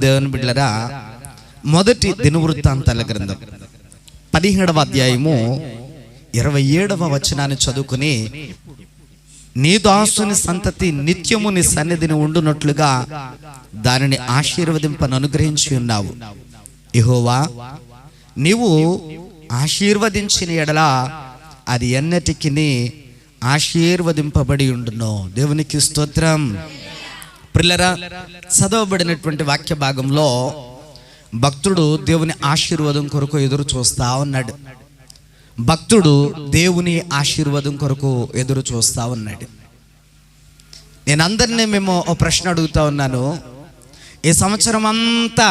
దేవుని బిడ్డలారా, మొదటి దినవృత్తాంతాల గ్రంథం 17వ అధ్యాయము 27వ వచనాన్ని చదువుకుని, నీ దాసుని సంతతి నిత్యము నీ సన్నిధిని ఉండునట్లుగా దానిని ఆశీర్వదింపను అనుగ్రహించి ఉన్నావు. యెహోవా, నీవు ఆశీర్వదించిన ఎడల అది ఎన్నటికి ఆశీర్వదింపబడి ఉండును. దేవునికి స్తోత్రం. ప్రియులారా, చదవబడినటువంటి వాక్య భాగంలో భక్తుడు దేవుని ఆశీర్వాదం కొరకు ఎదురు చూస్తా ఉన్నాడు. భక్తుడు దేవుని ఆశీర్వాదం కొరకు ఎదురు చూస్తా ఉన్నాడు. నేను అందరినీ మేము ఒక ప్రశ్న అడుగుతా ఉన్నాను. ఈ సంవత్సరం అంతా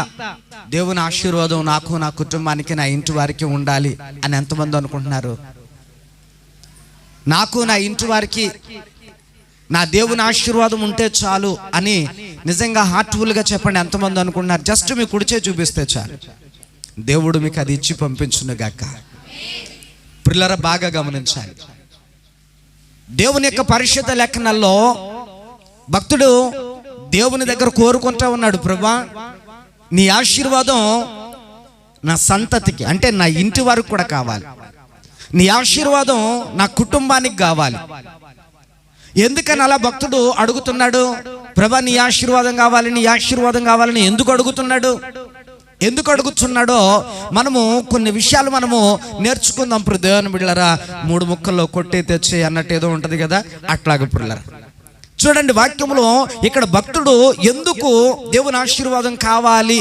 దేవుని ఆశీర్వాదం నాకు, నా కుటుంబానికి, నా ఇంటి వారికి ఉండాలి అని ఎంతమంది అనుకుంటున్నారు? నాకు, నా ఇంటి వారికి నా దేవుని ఆశీర్వాదం ఉంటే చాలు అని నిజంగా హార్ట్ఫుల్గా చెప్పండి. ఎంతమంది అనుకుంటున్నారు? జస్ట్ మీ కుడిచే చూపిస్తే చాలు, దేవుడు మీకు అది ఇచ్చి పంపించును గాక. ప్రియులారా, బాగా గమనించాలి. దేవుని యొక్క పరిశుద్ధ లేఖనాల్లో భక్తుడు దేవుని దగ్గర కోరుకుంటా ఉన్నాడు, ప్రభువా, నీ ఆశీర్వాదం నా సంతతికి, అంటే నా ఇంటి వారికి కూడా కావాలి. నీ ఆశీర్వాదం నా కుటుంబానికి కావాలి. ఎందుకని అలా భక్తుడు అడుగుతున్నాడు? ప్రభువా, నీ ఆశీర్వాదం కావాలి, నీ ఆశీర్వాదం కావాలని ఎందుకు అడుగుతున్నాడు? ఎందుకు అడుగుతున్నాడో మనము కొన్ని విషయాలు మనము నేర్చుకుందాం. దేవుని బిడ్డలారా, 3 ముక్కల్లో కొట్టి తెచ్చి అన్నట్టు ఏదో ఉంటుంది కదా, అట్లాగే పిల్లరా చూడండి. వాక్యములో ఇక్కడ భక్తుడు ఎందుకు దేవుని ఆశీర్వాదం కావాలి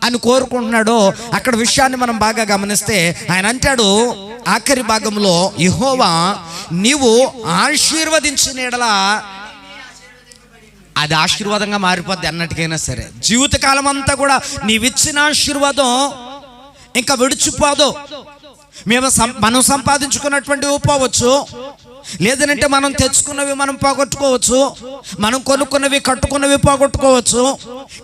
అని కోరుకుంటున్నాడో అక్కడ విషయాన్ని మనం బాగా గమనిస్తే ఆయన అంటాడు ఆఖరి భాగంలో, యెహోవా, నీవు ఆశీర్వదించిన ఎడల అది ఆశీర్వాదంగా మారిపోద్ది. అన్నటికైనా సరే జీవితకాలం అంతా కూడా నీవిచ్చిన ఆశీర్వాదం ఇంకా విడిచిపోదు. మనం సంపాదించుకున్నటువంటి పోవచ్చు, లేదనంటే మనం తెచ్చుకున్నవి మనం పోగొట్టుకోవచ్చు, మనం కొనుక్కున్నవి కట్టుకున్నవి పోగొట్టుకోవచ్చు.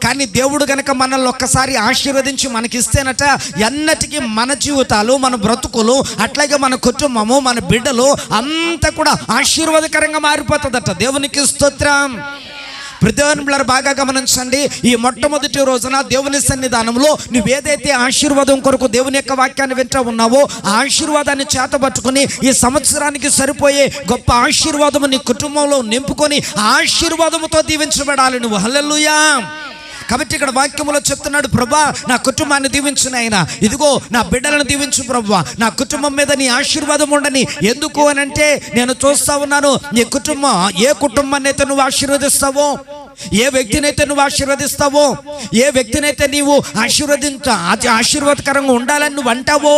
కానీ దేవుడు కనుక మనల్ని ఒక్కసారి ఆశీర్వదించి మనకిస్తేనట ఎన్నటికీ మన జీవితాలు, మన బ్రతుకులు, అట్లాగే మన కుటుంబము, మన బిడ్డలు అంతా కూడా ఆశీర్వాదకరంగా మారిపోతుందట. దేవునికి స్తోత్రం. దేవుని బిడ్డలారా, బాగా గమనించండి. ఈ మొట్టమొదటి రోజున దేవుని సన్నిధానంలో నువ్వేదైతే ఆశీర్వాదం కొరకు దేవుని యొక్క వాక్యాన్ని వింటూ ఉన్నావో ఆ ఆశీర్వాదాన్ని చేతబట్టుకుని ఈ సంవత్సరానికి సరిపోయే గొప్ప ఆశీర్వాదము నీ కుటుంబంలో నింపుకొని ఆశీర్వాదముతో దీవించబడాలి నువ్వు. హల్లెలూయా. కాబట్టి ఇక్కడ వాక్యములో చెప్తున్నాడు, ప్రభువా, నా కుటుంబాన్ని దీవించు నాయనా, ఇదిగో నా బిడ్డలను దీవించు ప్రభువా, నా కుటుంబం మీద నీ ఆశీర్వాదం ఉండని. ఎందుకు అని అంటే నేను చూస్తా ఉన్నాను, నీ కుటుంబం ఏ కుటుంబాన్ని అయితే నువ్వు ఆశీర్వదిస్తావో, ఏ వ్యక్తినైతే నువ్వు ఆశీర్వదిస్తావో, ఏ వ్యక్తినైతే నీవు ఆశీర్వాదకరంగా ఉండాలని నువ్వు అంటావో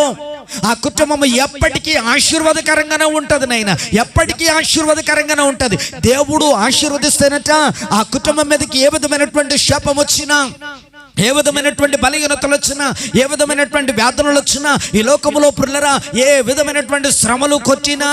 ఆ కుటుంబం ఎప్పటికీ ఆశీర్వాదకరంగానే ఉంటుంది నాయన, ఎప్పటికీ ఆశీర్వాదకరంగానే ఉంటుంది. దేవుడు ఆశీర్వదిస్తేనట ఆ కుటుంబం మీదకి ఏ విధమైనటువంటి శాపం వచ్చినా, ఏ విధమైనటువంటి బలహీనతలు వచ్చినా, ఏ విధమైనటువంటి వ్యాధులు వచ్చినా, ఈ లోకములో పిల్లరా ఏ విధమైనటువంటి శ్రమలు కొట్టినా,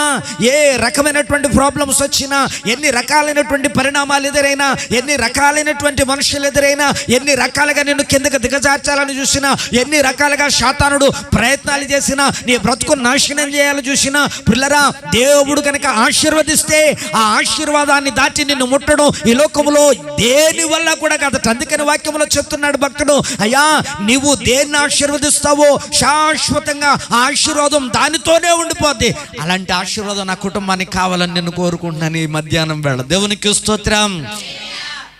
ఏ రకమైనటువంటి ప్రాబ్లమ్స్ వచ్చినా, ఎన్ని రకాలైనటువంటి పరిణామాలు ఎదురైనా, ఎన్ని రకాలైనటువంటి మనుషులు ఎదురైనా, ఎన్ని రకాలుగా నిన్ను కిందకి దిగజార్చాలని చూసినా, ఎన్ని రకాలుగా శాతానుడు ప్రయత్నాలు చేసినా, నీ బ్రతుకు నాశనం చేయాలని చూసినా, పిల్లరా దేవుడు కనుక ఆశీర్వదిస్తే ఆ ఆశీర్వాదాన్ని దాటి నిన్ను ముట్టడం ఈ లోకములో దేని వల్ల కూడా కాదట. అందుకని వాక్యములో చెప్తున్నాడు భక్తుడు, అయ్యా, నీవు దేన్ని ఆశీర్వదిస్తావో శాశ్వతంగా ఆశీర్వాదం దానితోనే ఉండిపోద్ది. అలాంటి ఆశీర్వాదం నా కుటుంబానికి కావాలని నేను కోరుకుంటున్నాను ఈ మధ్యాహ్నం వేళ. దేవునికి స్తోత్రం.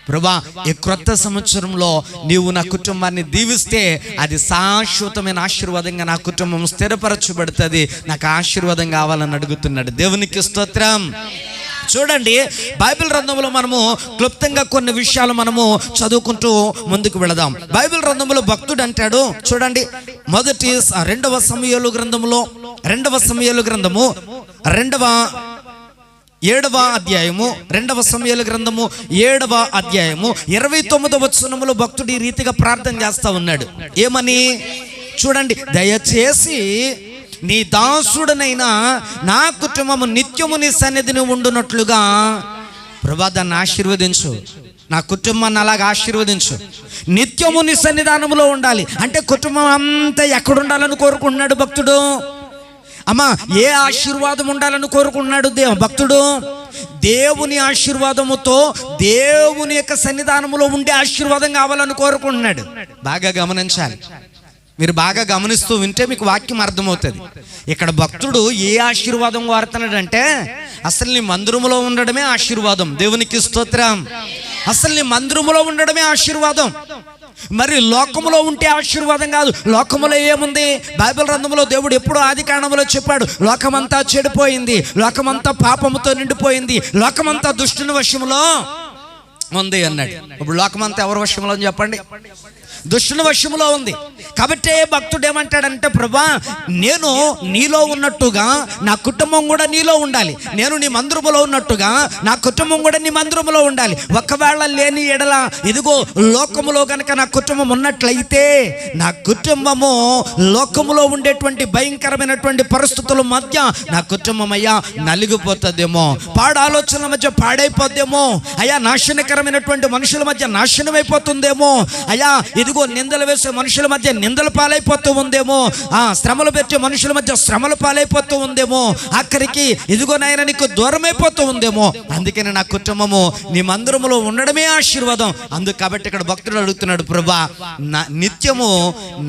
ప్రభువా, ఈ క్రొత్త సంవత్సరంలో నీవు నా కుటుంబాన్ని దీవిస్తే అది శాశ్వతమైన ఆశీర్వాదంగా నా కుటుంబం స్థిరపరచబడుతుంది. నాకు ఆశీర్వాదం కావాలని అడుగుతున్నాడు. దేవునికి స్తోత్రం. చూడండి, బైబిల్ గ్రంథంలో మనము క్లుప్తంగా కొన్ని విషయాలు మనము చదువుకుంటూ ముందుకు వెళదాం. బైబిల్ గ్రంథంలో భక్తుడు అంటాడు, చూడండి, 2వ సమూయేలు గ్రంథము 7వ అధ్యాయము 2వ సమూయేలు గ్రంథము 7వ అధ్యాయము 29వ వచనములో భక్తుడు ఈ రీతిగా ప్రార్థన చేస్తా ఉన్నాడు. ఏమని? చూడండి, దయచేసి నీ దాసుడనైనా నా కుటుంబము నిత్యము నీ సన్నిధిని ఉండునట్లుగా ప్రభువా దాన్ని ఆశీర్వదించు, నా కుటుంబాన్ని అలాగా ఆశీర్వదించు, నిత్యము నీ సన్నిధానంలో ఉండాలి. అంటే కుటుంబం అంతా ఎక్కడుండాలని కోరుకుంటున్నాడు భక్తుడు? అమ్మా, ఏ ఆశీర్వాదం ఉండాలని కోరుకున్నాడు భక్తుడు? దేవుని ఆశీర్వాదముతో దేవుని యొక్క సన్నిధానంలో ఉండే ఆశీర్వాదం కావాలని కోరుకుంటున్నాడు. బాగా గమనించాలి. మీరు బాగా గమనిస్తూ వింటే మీకు వాక్యం అర్థమవుతుంది. ఇక్కడ భక్తుడు ఏ ఆశీర్వాదం కోరుతున్నాడంటే, అసలు నీ మందిరములో ఉండడమే ఆశీర్వాదం. దేవునికి స్తోత్రం. అసలు నీ మందిరములో ఉండడమే ఆశీర్వాదం. మరి లోకములో ఉంటే ఆశీర్వాదం కాదు. లోకములో ఏముంది? బైబిల్ గ్రంథంలో దేవుడు ఎప్పుడో ఆది కాండములో చెప్పాడు, లోకమంతా చెడిపోయింది, లోకమంతా పాపముతో నిండిపోయింది, లోకమంతా దుష్టుని వశములో ఉంది అన్నాడు. ఇప్పుడు లోకమంతా ఎవరి వశంలో అని చెప్పండి? దుష్టుని వశములో ఉంది. కాబట్టి భక్తుడు ఏమంటాడంటే, ప్రభా, నేను నీలో ఉన్నట్టుగా నా కుటుంబం కూడా నీలో ఉండాలి. నేను నీ మందిరములో ఉన్నట్టుగా నా కుటుంబం కూడా నీ మందిరములో ఉండాలి. ఒకవేళ లేని ఎడల, ఇదిగో లోకములో గనక నా కుటుంబం ఉన్నట్లయితే, నా కుటుంబము లోకములో ఉండేటువంటి భయంకరమైనటువంటి పరిస్థితుల మధ్య నా కుటుంబం అయ్యా నలిగిపోతుందేమో, పాడు ఆలోచనల మధ్య పాడైపోద్దేమో అయ్యా, నాశనకరమైనటువంటి మనుషుల మధ్య నాశనమైపోతుందేమో అయ్యా, ఇదిగో నిందలు వేసే మనుషుల మధ్య నిందల పాలైపోతూ ఉందేమో, శ్రమలు పెట్టే మనుషుల మధ్య శ్రమలు పాలైపోతూ ఉందేమో, అక్కడికి ఇదిగో నాయన నీకు దూరం అయిపోతూ ఉందేమో. అందుకని నా కుటుంబము నీ మందిరములో ఉండడమే ఆశీర్వాదం. కాబట్టి ఇక్కడ భక్తుడు అడుగుతున్నాడు, ప్రభా, నిత్యము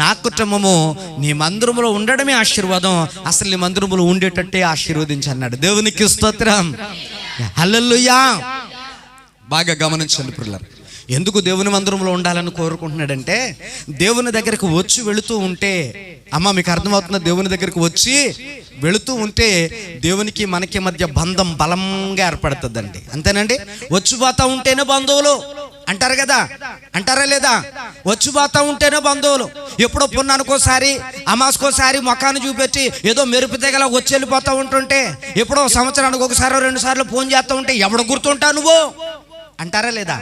నా కుటుంబము నీ మందిరములో ఉండడమే ఆశీర్వాదం. అసలు నీ మందిరములో ఉండేటట్టే ఆశీర్వదించి అన్నాడు. దేవునికి స్తోత్రం. హల్లెలూయా. బాగా గమనించండి ప్రియులారా, ఎందుకు దేవుని మందిరంలో ఉండాలని కోరుకుంటున్నాడంటే, దేవుని దగ్గరికి వచ్చి వెళుతూ ఉంటే, అమ్మ మీకు అర్థమవుతుందా? దేవుని దగ్గరికి వచ్చి వెళుతూ ఉంటే దేవునికి మనకి మధ్య బంధం బలంగా ఏర్పడుతుందండి. అంతేనండి. వచ్చిపోతా ఉంటేనే బంధువులు అంటారు కదా, అంటారా లేదా? వచ్చిపోతా ఉంటేనే బంధువులు. ఎప్పుడో పున్నానికోసారి, అమాసుకోసారి ముఖాన్ని చూపెట్టి ఏదో మెరుపు తెగల వచ్చి వెళ్ళిపోతూ ఉంటుంటే, ఎప్పుడో సంవత్సరానికి ఒకసారి 2 సార్లు ఫోన్ చేస్తూ ఉంటే ఎవడ గుర్తుంటా నువ్వు అంటారా లేదా?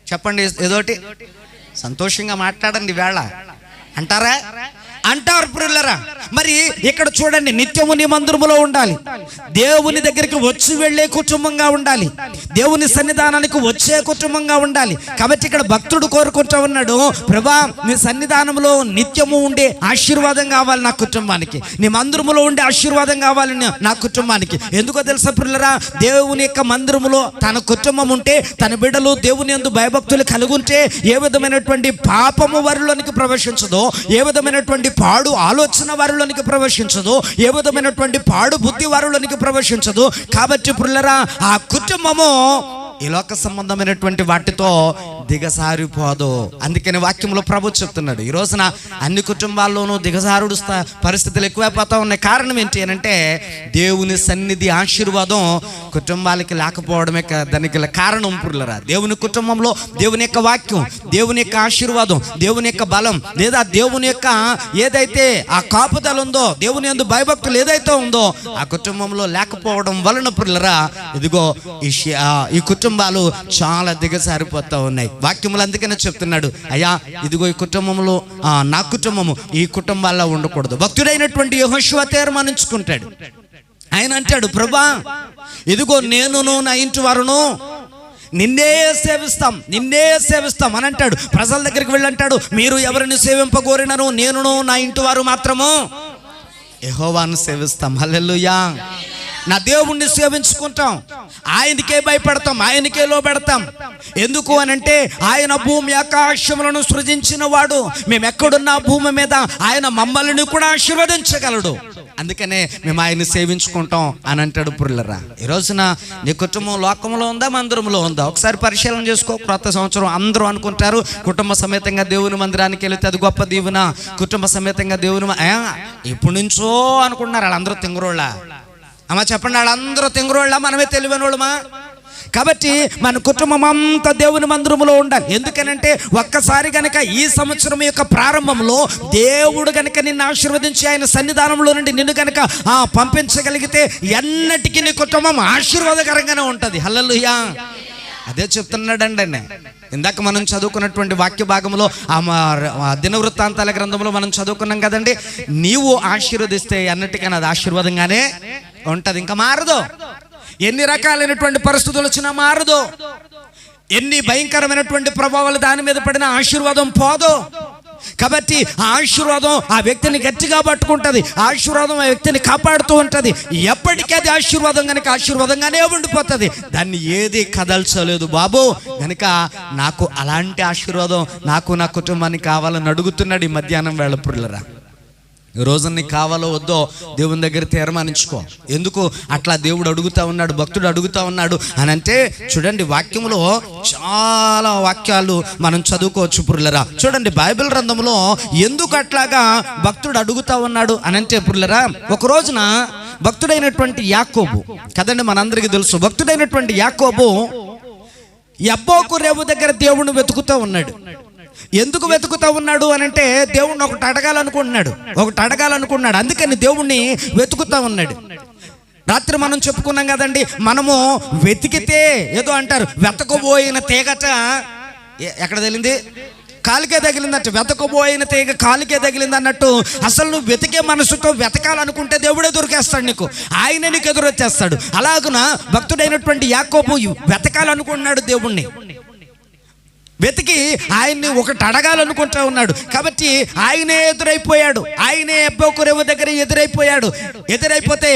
చెప్పండి, ఏదోటి సంతోషంగా మాట్లాడండి వేళ అంటారా? అంటారు ప్రియులారా. మరి ఇక్కడ చూడండి, నిత్యము నీ మందిరములో ఉండాలి, దేవుని దగ్గరికి వచ్చి వెళ్ళే కుటుంబంగా ఉండాలి, దేవుని సన్నిధానానికి వచ్చే కుటుంబంగా ఉండాలి. కాబట్టి ఇక్కడ భక్తుడు కోరుకుంటా ఉన్నాడు, ప్రభా, నీ సన్నిధానంలో నిత్యము ఉండే ఆశీర్వాదం కావాలి నా కుటుంబానికి, నీ మందిరములో ఉండే ఆశీర్వాదం కావాలి నా కుటుంబానికి. ఎందుకో తెలుసా ప్రియులారా? దేవుని యొక్క మందిరములో తన కుటుంబం ఉంటే, తన బిడ్డలు దేవుని యందు భయభక్తులు కలిగి ఉంటే, ఏ విధమైనటువంటి పాపము వారిలోనికి ప్రవేశించదో, ఏ విధమైనటువంటి పాడు ఆలోచన వారిలోనికి ప్రవేశించదు, ఏ విధమైనటువంటి పాడు బుద్ధి వారిలోనికి ప్రవేశించదు. కాబట్టి ప్రియులారా, ఆ కుటుంబము ఈ లోక సంబంధమైనటువంటి వాటితో దిగసారిపోదు. అందుకని వాక్యంలో ప్రభు చెప్తున్నాడు, ఈ రోజున అన్ని కుటుంబాల్లోనూ దిగసారుడు పరిస్థితులు ఎక్కువైపోతా ఉన్నాయి. కారణం ఏంటి అంటే, దేవుని సన్నిధి ఆశీర్వాదం కుటుంబాలకి లేకపోవడమే దానికి కారణం ప్రియులారా. దేవుని కుటుంబంలో దేవుని యొక్క వాక్యం, దేవుని యొక్క ఆశీర్వాదం, దేవుని యొక్క బలం, లేదా దేవుని యొక్క ఏదైతే ఆ కాపుదల ఉందో, దేవుని యందు భయభక్తులు ఏదైతే ఉందో, ఆ కుటుంబంలో లేకపోవడం వలన ప్రియులారా, ఇదిగో ఈ కుటుంబాలు చాలా దిగసారిపోతా ఉన్నాయి. వాక్యములు అందుకనే చెప్తున్నాడు, అయ్యా, ఇదిగో ఈ కుటుంబంలో నా కుటుంబము ఈ కుటుంబాల్లో ఉండకూడదు. భక్తుడైనటువంటి యెహోషువ తీర్మానించుకుంటాడు. ఆయన అంటాడు, ప్రభా, ఇదిగో నేనును నా ఇంటి వారును నిన్నే సేవిస్తాం అని అంటాడు. ప్రజల దగ్గరికి వెళ్ళి అంటాడు, మీరు ఎవరిని సేవింపగోరినను నేనును నా ఇంటి వారు మాత్రము యెహోవాను సేవిస్తాం. హల్లెలూయా. నా దేవుణ్ణి సేవించుకుంటాం, ఆయనకే భయపడతాం, ఆయనకే లోబెడతాం. ఎందుకు అనంటే, ఆయన భూమి ఆకాశములను సృజించిన వాడు. మేము ఎక్కడున్న భూమి మీద ఆయన మమ్మల్ని కూడా ఆశీర్వదించగలడు. అందుకనే మేము ఆయన్ని సేవించుకుంటాం అని అంటాడు ప్రియులారా. ఈ రోజున నీ కుటుంబం లోకంలో ఉందా, మందిరంలో ఉందా? ఒకసారి పరిశీలన చేసుకో. క్రొత్త సంవత్సరం అందరూ అనుకుంటారు కుటుంబ సమేతంగా దేవుని మందిరానికి వెళితే అది గొప్ప దీవెన, కుటుంబ సమేతంగా దేవుని ఎప్పటి నుంచో అనుకుంటున్నారు. వాళ్ళందరూ తింగరోళ్ళ అమ్మ చెప్పండి, వాళ్ళందరూ తింగరోళ్ళ, మనమే తెలివైన వాళ్ళమా? కాబట్టి మన కుటుంబం అంతా దేవుని మందిరములో ఉండాలి. ఎందుకనంటే, ఒక్కసారి గనక ఈ సంవత్సరం యొక్క ప్రారంభంలో దేవుడు గనక నిన్ను ఆశీర్వదించి ఆయన సన్నిధానంలో నుండి నిన్ను గనక పంపించగలిగితే, ఎన్నటికీ నీ కుటుంబం ఆశీర్వాదకరంగానే ఉంటుంది. హల్లెలూయా. అదే చెప్తున్నాడండి. ఇందాక మనం చదువుకున్నటువంటి వాక్య భాగంలో దినవృత్తాంతాల గ్రంథంలో మనం చదువుకున్నాం కదండి, నీవు ఆశీర్వదిస్తే ఎన్నటికైనా అది ఆశీర్వాదంగానే ఉంటది, ఇంకా మారదు. ఎన్ని రకాలైనటువంటి పరిస్థితులు వచ్చినా మారదు, ఎన్ని భయంకరమైనటువంటి ప్రభావాలు దాని మీద పడిన ఆశీర్వాదం పోదు. కాబట్టి ఆ ఆశీర్వాదం ఆ వ్యక్తిని గట్టిగా పట్టుకుంటుంది, ఆశీర్వాదం ఆ వ్యక్తిని కాపాడుతూ ఉంటుంది. ఎప్పటికీ అది ఆశీర్వాదం కనుక ఆశీర్వాదంగానే ఉండిపోతుంది, దాన్ని ఏది కదల్చలేదు బాబు. కనుక నాకు అలాంటి ఆశీర్వాదం నాకు నా కుటుంబానికి కావాలని అడుగుతున్నాడు ఈ మధ్యాహ్నం వేళ పుల్లరా. ఈ రోజు నీకు కావాలో వద్దో దేవుని దగ్గర తీర్మానించుకో. ఎందుకు అట్లా దేవుడు అడుగుతా ఉన్నాడు, భక్తుడు అడుగుతా ఉన్నాడు అని అంటే చూడండి, వాక్యంలో చాలా వాక్యాలు మనం చదువుకోవచ్చు పుర్లరా. చూడండి బైబిల్ గ్రంథంలో ఎందుకు అట్లాగా భక్తుడు అడుగుతా ఉన్నాడు అని అంటే పుర్లరా, ఒక రోజున భక్తుడైనటువంటి యాకోబు కదండి, మనందరికీ తెలుసు. భక్తుడైనటువంటి యాకోబు యబ్బోకు రేవు దగ్గర దేవుణ్ణి వెతుకుతూ ఉన్నాడు. ఎందుకు వెతుకుతా ఉన్నాడు అని అంటే దేవుణ్ణి ఒకటి అడగాలనుకున్నాడు, అందుకని దేవుణ్ణి వెతుకుతా ఉన్నాడు. రాత్రి మనం చెప్పుకున్నాం కదండి, మనము వెతికితే ఏదో అంటారు, వెతకబోయిన తీగట ఎక్కడ తగిలింది, కాలికే తగిలిందట. వెతకబోయిన తీగ కాలికే తగిలింది అన్నట్టు, అసలు నువ్వు వెతికే మనసుతో వెతకాలనుకుంటే దేవుడే దొరికేస్తాడు నీకు, ఆయనే నీకు ఎదురొచ్చేస్తాడు. అలాగున భక్తుడైనటువంటి యాకోబు వెతకాలనుకున్నాడు దేవుణ్ణి, వెతికి ఆయన్ని ఒకటి అడగాలనుకుంటా ఉన్నాడు. కాబట్టి ఆయనే ఎదురైపోయాడు, ఆయనే యబ్బోకు రేవు దగ్గర ఎదురైపోతే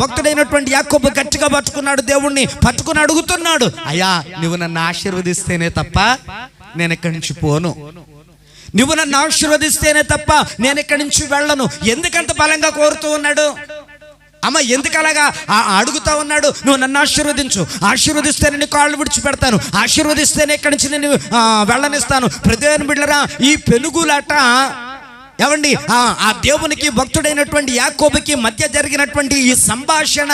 భక్తుడైనటువంటి యాకోబు గట్టిగా పట్టుకున్నాడు, దేవుణ్ణి పట్టుకుని అడుగుతున్నాడు, అయ్యా నువ్వు నన్ను ఆశీర్వదిస్తేనే తప్ప నేను ఇక్కడి నుంచి పోను, నువ్వు నన్ను ఆశీర్వదిస్తేనే తప్ప నేను ఇక్కడి నుంచి వెళ్ళను. ఎందుకంత బలంగా కోరుతూ ఉన్నాడు? అమ్మ ఎందుకు అలాగా అడుగుతా ఉన్నాడు? నువ్వు నన్ను ఆశీర్వదిస్తేనే నీ కాళ్ళు విడిచిపెడతాను, ఆశీర్వదిస్తేనే ఇక్కడి నుంచి నేను వెళ్ళనిస్తాను. ప్రదేవన బిడ్డరా, ఈ పెనుగులాట ఏమండి, ఆ దేవునికి భక్తుడైనటువంటి యాకోబుకి మధ్య జరిగినటువంటి ఈ సంభాషణ,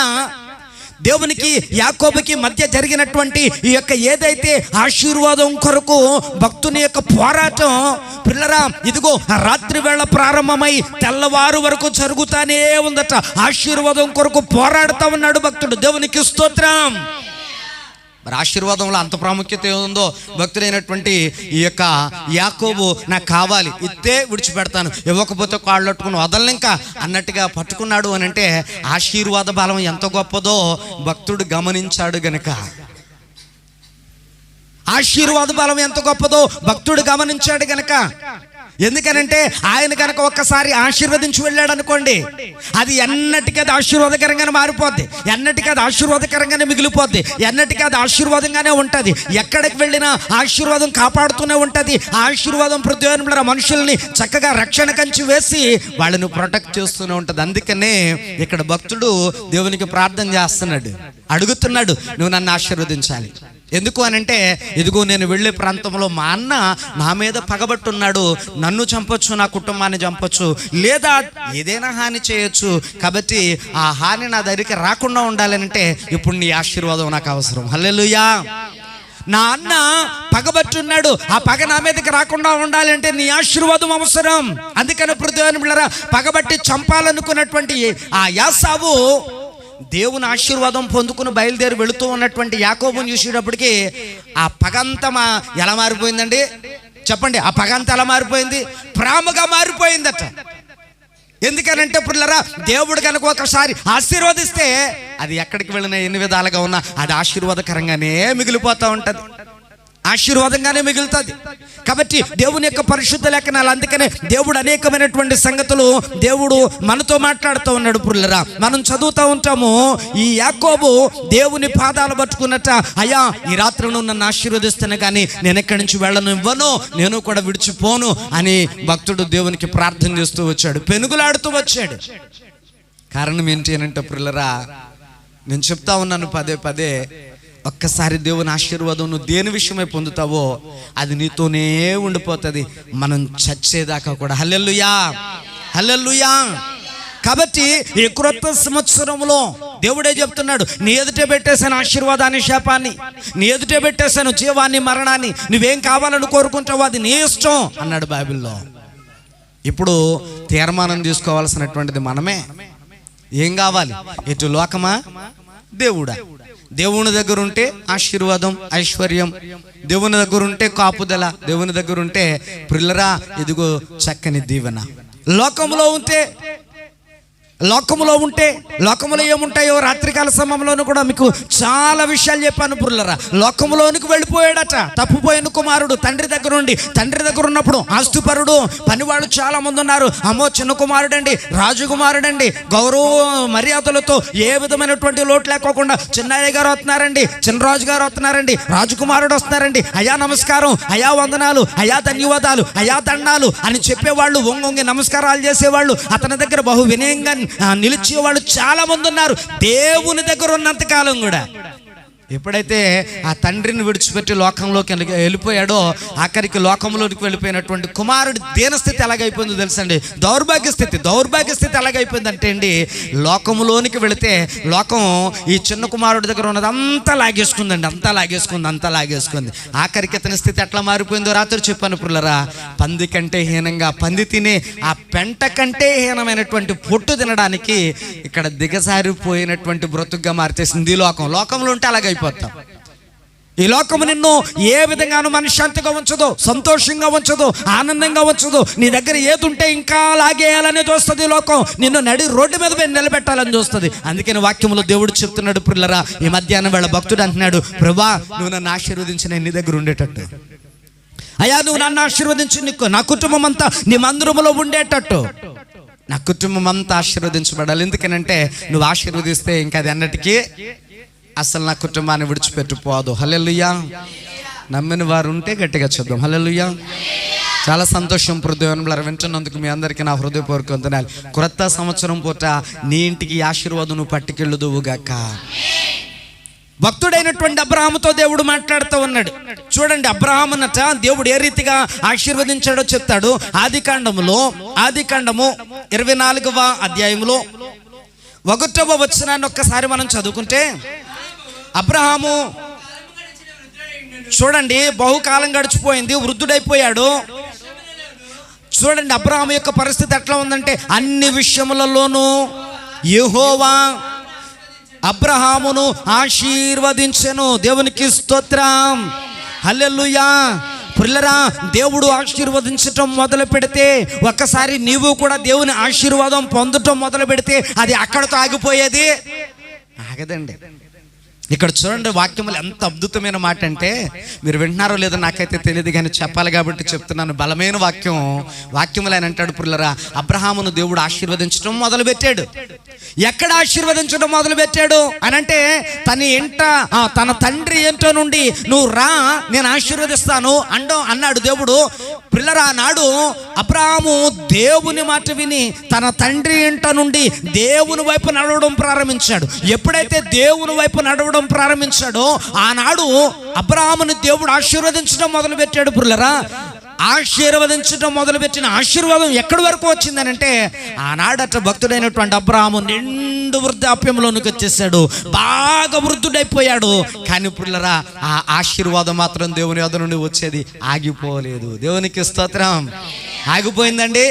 దేవునికి యాకోబుకి మధ్య జరిగినటువంటి ఈ యొక్క ఏదైతే ఆశీర్వాదం కొరకు భక్తుని యొక్క పోరాటం పిల్లరా, ఇదిగో రాత్రి వేళ ప్రారంభమై తెల్లవారు వరకు జరుగుతానే ఉందట. ఆశీర్వాదం కొరకు పోరాడుతూ ఉన్నాడు భక్తుడు. దేవునికి స్తోత్రం. మరి ఆశీర్వాదంలో అంత ప్రాముఖ్యత ఏముందో, భక్తుడైనటువంటి ఈ యొక్క యాకోబు నాకు కావాలి, ఇస్తే విడిచిపెడతాను, ఇవ్వకపోతే కాళ్ళు పట్టుకుని వదలను ఇంకా అన్నట్టుగా పట్టుకున్నాడు అని అంటే ఆశీర్వాద బలం ఎంత గొప్పదో భక్తుడు గమనించాడు గనక, ఆశీర్వాద బలం ఎంత గొప్పదో భక్తుడు గమనించాడు గనక. ఎందుకనంటే ఆయన కనుక ఒక్కసారి ఆశీర్వదించి వెళ్ళాడు అనుకోండి, అది ఎన్నటికీ అది ఆశీర్వాదకరంగానే మారిపోద్ది, ఎన్నటికీ అది ఆశీర్వాదకరంగానే మిగిలిపోద్ది, ఎన్నటికీ అది ఆశీర్వాదంగానే ఉంటుంది. ఎక్కడికి వెళ్ళినా ఆశీర్వాదం కాపాడుతూనే ఉంటుంది. ఆశీర్వాదం ప్రతిరోజు మనుషుల్ని చక్కగా రక్షణ కంచి వేసి వాళ్ళని ప్రొటెక్ట్ చేస్తూనే ఉంటుంది. అందుకనే ఇక్కడ భక్తుడు దేవునికి ప్రార్థన చేస్తున్నాడు, అడుగుతున్నాడు, నువ్వు నన్ను ఆశీర్వదించాలి. ఎందుకు అని అంటే, ఇదిగో నేను వెళ్ళే ప్రాంతంలో మా అన్న నా మీద పగబట్టున్నాడు, నన్ను చంపొచ్చు, నా కుటుంబాన్ని చంపొచ్చు, లేదా ఏదైనా హాని చేయొచ్చు. కాబట్టి ఆ హాని నా దగ్గరికి రాకుండా ఉండాలంటే ఇప్పుడు నీ ఆశీర్వాదం నాకు అవసరం. హల్లెలూయా. నా అన్న పగబట్టున్నాడు, ఆ పగ నా మీదకి రాకుండా ఉండాలంటే నీ ఆశీర్వాదం అవసరం. అందుకని పృథ్వీ పగబట్టి చంపాలనుకున్నటువంటి ఆ యాసావు దేవుని ఆశీర్వాదం పొందుకుని బయలుదేరి వెళుతూ ఉన్నటువంటి యాకోబుని చూసేటప్పటికి ఆ పగంతా ఎలా మారిపోయిందండి చెప్పండి? ఆ పగంతా ఎలా మారిపోయింది? ప్రేమగా మారిపోయిందట. ఎందుకనంటే పిల్లరా, దేవుడు కనుక ఒకసారి ఆశీర్వదిస్తే అది ఎక్కడికి వెళ్ళినా ఎన్ని విధాలుగా ఉన్నా అది ఆశీర్వాదకరంగానే మిగిలిపోతూ ఉంటుంది, ఆశీర్వాదంగానే మిగులుతుంది. కాబట్టి దేవుని యొక్క పరిశుద్ధ లేఖనాలు, అందుకనే దేవుడు అనేకమైనటువంటి సంగతులు దేవుడు మనతో మాట్లాడుతూ ఉన్నాడు. పుల్లరా మనం చదువుతూ ఉంటాము, ఈ యాకోబు దేవుని పాదాలు పట్టుకున్నట్ట, అయ్యా ఈ రాత్రి నువ్వు నన్ను ఆశీర్వదిస్తాను కానీ నేను ఎక్కడి నుంచి వెళ్ళను, ఇవ్వను, నేను కూడా విడిచిపోను అని భక్తుడు దేవునికి ప్రార్థన చేస్తూ వచ్చాడు, పెనుగులాడుతూ వచ్చాడు. కారణం ఏంటి అని అంటే పుల్లరా, నేను చెప్తా ఉన్నాను పదే పదే, ఒక్కసారి దేవుని ఆశీర్వాదం నువ్వు దేని విషయమై పొందుతావో అది నీతోనే ఉండిపోతుంది మనం చచ్చేదాకా కూడా. హల్లెలూయా, హల్లెలూయా. కాబట్టి ఈ క్రొత్త సంవత్సరంలో దేవుడే చెప్తున్నాడు, నీ ఎదుటే పెట్టేశాను ఆశీర్వాదాన్ని, శాపాన్ని, నీ ఎదుటే పెట్టేశాను జీవాన్ని, మరణాన్ని, నువ్వేం కావాలని కోరుకుంటావో అది నీ ఇష్టం అన్నాడు బైబిల్లో. ఇప్పుడు తీర్మానం తీసుకోవాల్సినటువంటిది మనమే. ఏం కావాలి? ఇటు లోకమా దేవుడా? దేవుని దగ్గర ఉంటే ఆశీర్వాదం, ఐశ్వర్యం, దేవుని దగ్గర ఉంటే కాపుదల, దేవుని దగ్గర ఉంటే పిల్లరా ఇదిగో చక్కని దీవెన. లోకంలో ఉంటే లోకములో ఉంటే లోకములో ఏముంటాయో రాత్రికాల సమయంలోనూ కూడా మీకు చాలా విషయాలు చెప్పాను పురులరా. లోకములోనికి వెళ్ళిపోయాడట తప్పిపోయిన కుమారుడు తండ్రి దగ్గర ఉండి. తండ్రి దగ్గర ఉన్నప్పుడు ఆస్తిపరుడు పనివాళ్ళు చాలా మంది ఉన్నారు. అమ్మో చిన్న కుమారుడండి, రాజకుమారుడండి, గౌరవ మర్యాదలతో ఏ విధమైనటువంటి లోటు లేకోకుండా చిన్నయ్య గారు వస్తున్నారండి, చిన్నరాజు గారు వస్తున్నారండి, రాజకుమారుడు వస్తున్నారండి, అయ్యా నమస్కారం, అయ్యా వందనాలు, అయ్యా ధన్యవాదాలు, అయ్యా దండాలు అని చెప్పేవాళ్ళు, వంగొంగి నమస్కారాలు చేసేవాళ్ళు, అతని దగ్గర బహు వినయంగా నిలిచే వాళ్ళు చాలా మంది ఉన్నారు దేవుని దగ్గర ఉన్నంత కాలం కూడా. ఎప్పుడైతే ఆ తండ్రిని విడిచిపెట్టి లోకంలోకి వెళ్ళిపోయాడో ఆఖరికి లోకంలోకి వెళ్ళిపోయినటువంటి కుమారుడి దీనస్థితి ఎలాగైపోయిందో తెలుసండి. దౌర్భాగ్య స్థితి ఎలాగైపోయిందంటే అండి, లోకంలోనికి వెళితే లోకం ఈ చిన్న కుమారుడి దగ్గర ఉన్నది అంతా లాగేసుకుంది. ఆఖరికి అతని స్థితి ఎట్లా మారిపోయిందో రాత్రి చెప్పాను పుల్లరా. పంది కంటే హీనంగా పంది తినే ఆ పెంట కంటే హీనమైనటువంటి పొట్టు తినడానికి ఇక్కడ దిగజారిపోయినటువంటి బ్రతుకుగా మార్చేసింది ఈ లోకంలో ఉంటే అలాగైపోతాం. ఈ లోకము నిన్ను ఏ విధంగానూ మనశ్శాంతిగా ఉంచదు, సంతోషంగా ఉంచదు, ఆనందంగా ఉంచదు. నీ దగ్గర ఏది ఉంటే ఇంకా లాగేయాలని చూస్తుంది లోకం. నిన్ను నడి రోడ్డు మీద నిలబెట్టాలని చూస్తుంది. అందుకని వాక్యంలో దేవుడు చెప్తున్నాడు పిల్లరా, ఈ మధ్యాహ్నం వేళ భక్తుడు అంటున్నాడు, ప్రభా నువ్వు నన్ను ఆశీర్వదించి నేను నీ దగ్గర ఉండేటట్టు, అయ్యా నువ్వు నన్ను ఆశీర్వదించి నా కుటుంబం అంతా నీ మందిరములో ఉండేటట్టు, నా కుటుంబం అంతా ఆశీర్వదించబడాలి. ఎందుకనంటే నువ్వు ఆశీర్వదిస్తే ఇంకా అది అన్నటికీ అసలు నా కుటుంబాన్ని విడిచిపెట్టిపోదు. హల్లెలూయా. నమ్మిన వారు ఉంటే గట్టిగా చెప్దాం హల్లెలూయా. చాలా సంతోషం హృదయంలో వింటున్నందుకు మీ అందరికీ నా హృదయపూర్వక వందనాలు. క్రొత్త సంవత్సరం పూట నీ ఇంటికి ఆశీర్వాదం నువ్వు పట్టుకెళ్ళుదువుగాక. భక్తుడైనటువంటి అబ్రహాముతో దేవుడు మాట్లాడుతూ ఉన్నాడు. చూడండి, అబ్రహామునట దేవుడు ఏ రీతిగా ఆశీర్వదించాడో చెప్తాడు. ఆదికాండము 24వ అధ్యాయంలో 1వ వచనాన్ని ఒక్కసారి మనం చదువుకుంటే, అబ్రహాము చూడండి బహుకాలం గడిచిపోయింది, వృద్ధుడైపోయాడు. చూడండి అబ్రహాము యొక్క పరిస్థితి ఎట్లా ఉందంటే, అన్ని విషయములలోనూ యెహోవా అబ్రహామును ఆశీర్వదించెను. దేవునికి స్తోత్రం హల్లెలూయా. పిల్లరా, దేవుడు ఆశీర్వదించటం మొదలు పెడితే ఒక్కసారి నీవు కూడా దేవుని ఆశీర్వాదం పొందటం మొదలు పెడితే అది అక్కడతో ఆగిపోయేది ఆగదండి. ఇక్కడ చూడండి వాక్యములు ఎంత అద్భుతమైన మాట అంటే, మీరు వింటున్నారో లేదో నాకైతే తెలియదు కానీ చెప్పాలి కాబట్టి చెప్తున్నాను. బలమైన వాక్యములు ఆయన అంటాడు పిల్లరా, అబ్రహామును దేవుడు ఆశీర్వదించడం మొదలు పెట్టాడు. ఎక్కడ ఆశీర్వదించడం మొదలు పెట్టాడు అనంటే, తన తండ్రి ఏంటో నుండి నువ్వు రా నేను ఆశీర్వదిస్తాను అన్నాడు దేవుడు. పిల్లరా, నాడు అబ్రహాము దేవుని మాట విని తన తండ్రి ఇంట నుండి దేవుని వైపు నడవడం ప్రారంభించాడు. ఎప్పుడైతే దేవుని వైపు నడవడం ప్రారంభించాడో ఆనాడు అబ్రహాముని దేవుడు ఆశీర్వదించడం మొదలు పెట్టాడు. పిల్లరా, ఆశీర్వదించడం మొదలుపెట్టిన ఆశీర్వాదం ఎక్కడి వరకు వచ్చిందనంటే, ఆనాడట భక్తుడైనటువంటి అబ్రహాము నిండు వృద్ధాప్యంలోనికి వచ్చేసాడు, బాగా వృద్ధుడైపోయాడు. కానీ పిల్లరా, ఆ ఆశీర్వాదం మాత్రం దేవుని యొద్ద నుండి వచ్చేది ఆగిపోలేదు. దేవునికి స్తోత్రం. ఆగిపోయిందండి.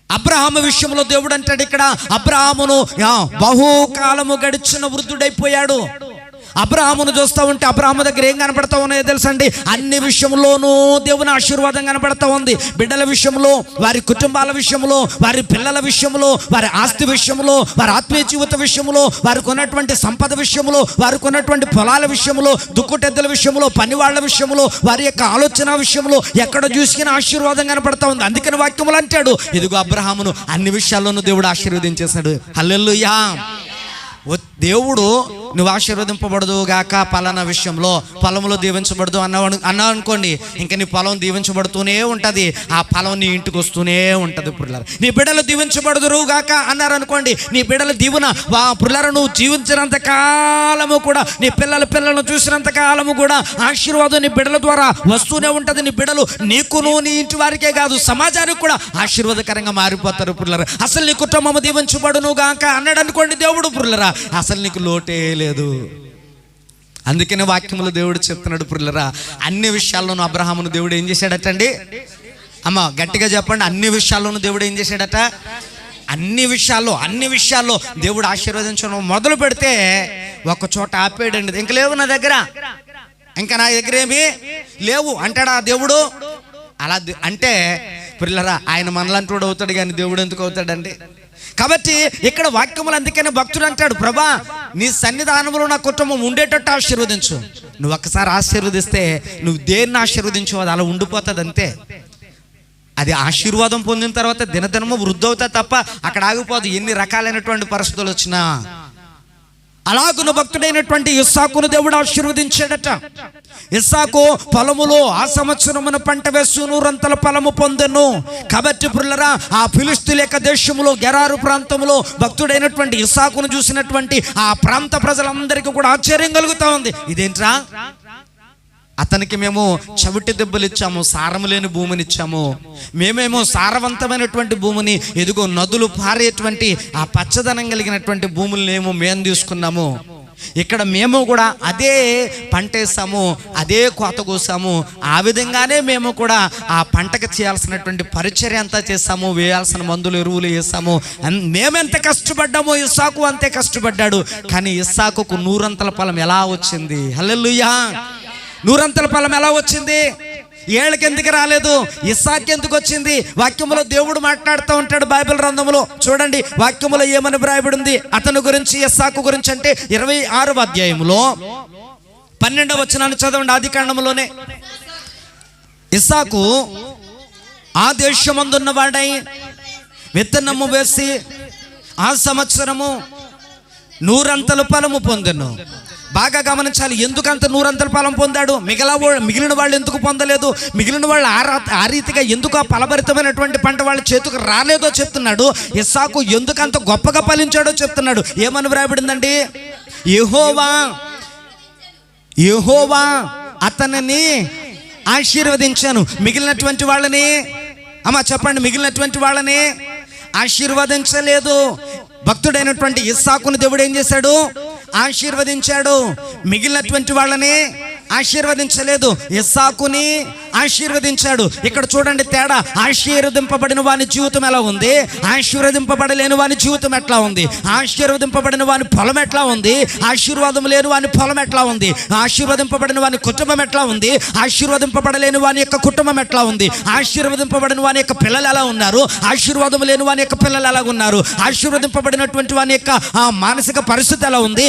అబ్రహాము విషయంలో దేవుడు అంటాడు ఇక్కడ, అబ్రహామును బహుకాలము గడిచిన వృద్ధుడైపోయాడు. అబ్రహామును చూస్తూ ఉంటే అబ్రహాము దగ్గర ఏం కనపడతా ఉన్నాయో తెలుసండి, అన్ని విషయంలోనూ దేవుని ఆశీర్వాదం కనపడతా ఉంది. బిడ్డల విషయంలో, వారి కుటుంబాల విషయంలో, వారి పిల్లల విషయంలో, వారి ఆస్తి విషయంలో, వారి ఆత్మీయ జీవిత విషయంలో, వారికి ఉన్నటువంటి సంపద విషయంలో, వారికి ఉన్నటువంటి పొలాల విషయంలో, దుక్కుటెద్దల విషయంలో, పనివాళ్ల విషయంలో, వారి యొక్క ఆలోచన విషయంలో ఎక్కడ చూసుకుని ఆశీర్వాదం కనపడతా ఉంది. అందుకని వాక్యములు అంటాడు, ఇదిగో అబ్రహామును అన్ని విషయాల్లోనూ దేవుడు ఆశీర్వదించేశాడు. హల్లెలూయా. దేవుడు నువ్వు ఆశీర్వదింపబడదు గాక పలానా విషయంలో, పొలంలో దీవించబడదు అన్నావు అనుకోండి, ఇంకా నీ పొలం దీవించబడుతూనే ఉంటుంది, ఆ పొలం నీ ఇంటికి వస్తూనే ఉంటుంది. పుర్లారా, నీ బిడ్డలు దీవించబడదురు గాక అన్నారు అనుకోండి, నీ బిడ్డల దీవున పుర్లారా నువ్వు జీవించినంత కాలము కూడా, నీ పిల్లలను చూసినంత కాలము కూడా ఆశీర్వాదం నీ బిడ్డల ద్వారా వస్తూనే ఉంటుంది. నీ బిడ్డలు నీకును నీ ఇంటి వారికే కాదు సమాజానికి కూడా ఆశీర్వాదకరంగా మారిపోతారు. పుర్లారా, అసలు నీ కుటుంబం దీవించబడును గాక అన్నాడు అనుకోండి దేవుడు, పుర్లారా అసలు నీకు లోటే లేదు. అందుకనే వాక్యములు దేవుడు చెప్తున్నాడు పుర్లరా, అన్ని విషయాల్లోనూ అబ్రహామును దేవుడు ఏం చేశాడటండి? అమ్మ గట్టిగా చెప్పండి, అన్ని విషయాల్లోనూ దేవుడు ఏం చేశాడట? అన్ని విషయాల్లో దేవుడు ఆశీర్వదించడం మొదలు పెడితే ఒక చోట ఆపేయండి. ఇంక లేవు నా దగ్గర, ఇంకా నా దగ్గర ఏమి లేవు అంటాడా దేవుడు? అలా అంటే పిల్లరా, ఆయన మనలంటోడు అవుతాడు కానీ దేవుడు ఎందుకు అవుతాడండి? కాబట్టి ఇక్కడ వాక్యములు, అందుకనే భక్తుడు అంటాడు, ప్రభా నీ సన్నిధానంలో నా కుటుంబం ఉండేటట్టు ఆశీర్వదించు. నువ్వు ఒక్కసారి ఆశీర్వదిస్తే నువ్వు దేన్ని ఆశీర్వదించు అది అలా ఉండిపోతుంది అంతే. అది ఆశీర్వాదం పొందిన తర్వాత దినదినము వృద్ధి అవుతుంది తప్ప అక్కడ ఆగిపోదు, ఎన్ని రకాలైనటువంటి పరిస్థితులు వచ్చినా. అలాగున భక్తుడైనటువంటి ఇస్సాకును దేవుడు ఆశీర్వదించాడట. ఇస్సాకు పొలములో ఆ సంవత్సరమున పంట వేస్తూ 100 ఫలము పొందెను. కాబట్టి ప్రియులారా, ఆ ఫిలిష్తీయుల యొక్క దేశములో గెరారు ప్రాంతంలో భక్తుడైనటువంటి ఇస్సాకును చూసినటువంటి ఆ ప్రాంత ప్రజలందరికీ కూడా ఆశ్చర్యం కలుగుతా ఉంది. ఇదేంట్రా, అతనికి మేము చవిటి దెబ్బలు ఇచ్చాము, సారము లేని భూమిని ఇచ్చాము, మేమేమో సారవంతమైనటువంటి భూమిని, ఎదుగో నదులు పారేటువంటి ఆ పచ్చదనం కలిగినటువంటి భూములనేమో మేము తీసుకున్నాము. ఇక్కడ మేము కూడా అదే పంట వేసాము, అదే కోత కోసాము, ఆ విధంగానే మేము కూడా ఆ పంటకు చేయాల్సినటువంటి పరిచర్య అంతా చేసాము, వేయాల్సిన మందులు ఎరువులు వేసాము. మేమెంత కష్టపడ్డామో ఇస్సాకు అంతే కష్టపడ్డాడు. కానీ ఇస్సాకుకు 100 ఫలం ఎలా వచ్చింది? హల్లెలూయా! 100 ఫలం ఎలా వచ్చింది? ఏళ్ళకి ఎందుకు రాలేదు? ఇస్సాకు ఎందుకు వచ్చింది? వాక్యములో దేవుడు మాట్లాడుతూ ఉంటాడు బైబిల్ గ్రంథంలో. చూడండి వాక్యములో ఏమని వ్రాయబడి ఉంది అతని గురించి, ఇస్సాకు గురించి. అంటే 26వ అధ్యాయంలో 12వ వచనాన్ని చదవండి. ఆది కాండములోనే, ఇస్సాకు ఆ దేశమందున్న వాడై విత్తనము వేసి ఆ సంవత్సరము 100 ఫలము పొందెను. బాగా గమనించాలి, ఎందుకంత 100 ఫలం పొందాడు? మిగిలిన వాళ్ళు ఎందుకు పొందలేదు? మిగిలిన వాళ్ళు ఆ రీతిగా ఎందుకు ఆ ఫలభరితమైనటువంటి పంట వాళ్ళ చేతికి రాలేదో చెప్తున్నాడు. ఇస్సాకు ఎందుకంత గొప్పగా ఫలించాడో చెప్తున్నాడు. ఏమని వ్రాయబడిందండి? యెహోవా అతనిని ఆశీర్వదించాను. మిగిలినటువంటి వాళ్ళని, అమ్మా చెప్పండి, మిగిలినటువంటి వాళ్ళని ఆశీర్వదించలేదు. భక్తుడైనటువంటి ఇస్సాకుని దేవుడు ఏం చేశాడు? ఆశీర్వదించాడు. మిగిలినటువంటి వాళ్ళని ఆశీర్వదించలేదు, ఇస్సాకుని ఆశీర్వదించాడు. ఇక్కడ చూడండి తేడా. ఆశీర్వదింపబడిన వాని జీవితం ఎలా ఉంది, ఆశీర్వదింపబడలేని వాని జీవితం ఎట్లా ఉంది? ఆశీర్వదింపబడిన వాని పొలం ఎట్లా ఉంది, ఆశీర్వాదం లేని వాని పొలం ఎట్లా ఉంది? ఆశీర్వదింపబడిన వాని కుటుంబం ఎట్లా ఉంది, ఆశీర్వదింపబడలేని వాని యొక్క కుటుంబం ఎట్లా ఉంది? ఆశీర్వదింపబడిన వాని యొక్క పిల్లలు ఎలా ఉన్నారు, ఆశీర్వాదం లేని వాని యొక్క పిల్లలు ఎలా ఉన్నారు? ఆశీర్వదింపబడినటువంటి వాని యొక్క మానసిక పరిస్థితి ఎలా ఉంది,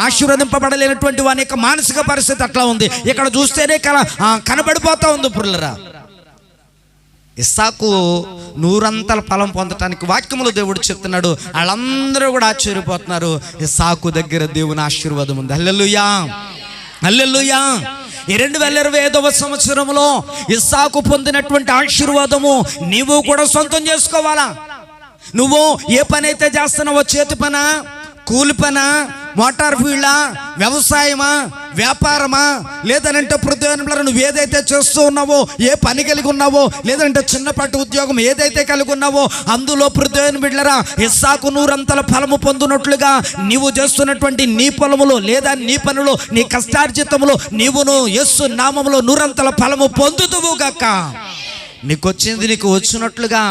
ఆశీర్వదింపబడలేనటువంటి వాని యొక్క మానసిక పరిస్థితి అట్లా ఉంది. ఇక్కడ చూస్తేనే కనబడిపోతా ఉంది పురులరా. ఇస్సాకు 100 ఫలం పొందటానికి వాక్యములో దేవుడు చెప్తున్నాడు. వాళ్ళందరూ కూడా ఆశ్చర్యపోతున్నారు. ఇస్సాకు దగ్గర దేవుని ఆశీర్వాదం ఉంది. హల్లెలూయా, హల్లెలూయా. 2025వ సంవత్సరంలో ఇస్సాకు పొందినటువంటి ఆశీర్వాదము నీవు కూడా సొంతం చేసుకోవాలా? నువ్వు ఏ పని అయితే చేస్తున్నావో, చేతి పనా, కూలి పనా, మోటార్ ఫీల్డా, వ్యవసాయమా, వ్యాపారమా, లేదనంటే ప్రతిదినం నువ్వు ఏదైతే చేస్తూ ఉన్నావో, ఏ పని కలిగి ఉన్నావో, లేదంటే చిన్నపాటి ఉద్యోగం ఏదైతే కలిగి ఉన్నావో, అందులో ప్రతిదినం బిడ్డలారా ఇస్సాకు 100 ఫలము పొందునట్లుగా నీవు చేస్తున్నటువంటి నీ పొలములో లేదా నీ పనులో, నీ కష్టార్జితములో నీవును యేసు నామములో 100 ఫలము పొందుతువు గాక. నీకు వచ్చింది నీకు వచ్చినట్లుగా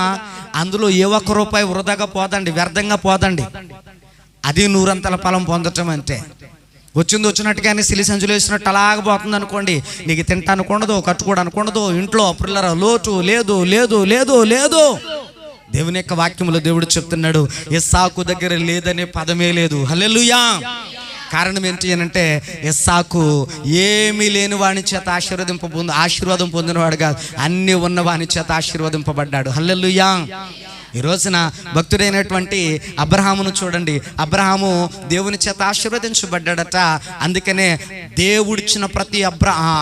అందులో ఏ ఒక్క రూపాయి వృధాగా పోదండి, వ్యర్థంగా పోదండి. అది 100 ఫలం పొందటం అంటే. వచ్చింది వచ్చినట్టుగానే సిలి సంచులు వేసినట్టు అలాగపోతుంది అనుకోండి, నీకు తింటానికి ఉండదు, కట్టుకోవడానికి ఉండదు, ఇంట్లో అప్పుడులరా లోటు లేదు లేదు లేదు లేదు. దేవుని యొక్క వాక్యములో దేవుడు చెప్తున్నాడు, ఇస్సాకు దగ్గర లేదనే పదమే లేదు. హల్లెలూయా. కారణం ఏంటి అంటే ఇస్సాకు ఏమీ లేని వాని చేత ఆశీర్వాదం పొందినవాడు కాదు, అన్ని ఉన్న వాని చేత ఆశీర్వదింపబడ్డాడు. హల్లెలూయా. ఈ రోజున భక్తుడైనటువంటి అబ్రహామును చూడండి. అబ్రహాము దేవుని చేత ఆశీర్వదించబడ్డాడట. అందుకనే దేవుడిచ్చిన ప్రతి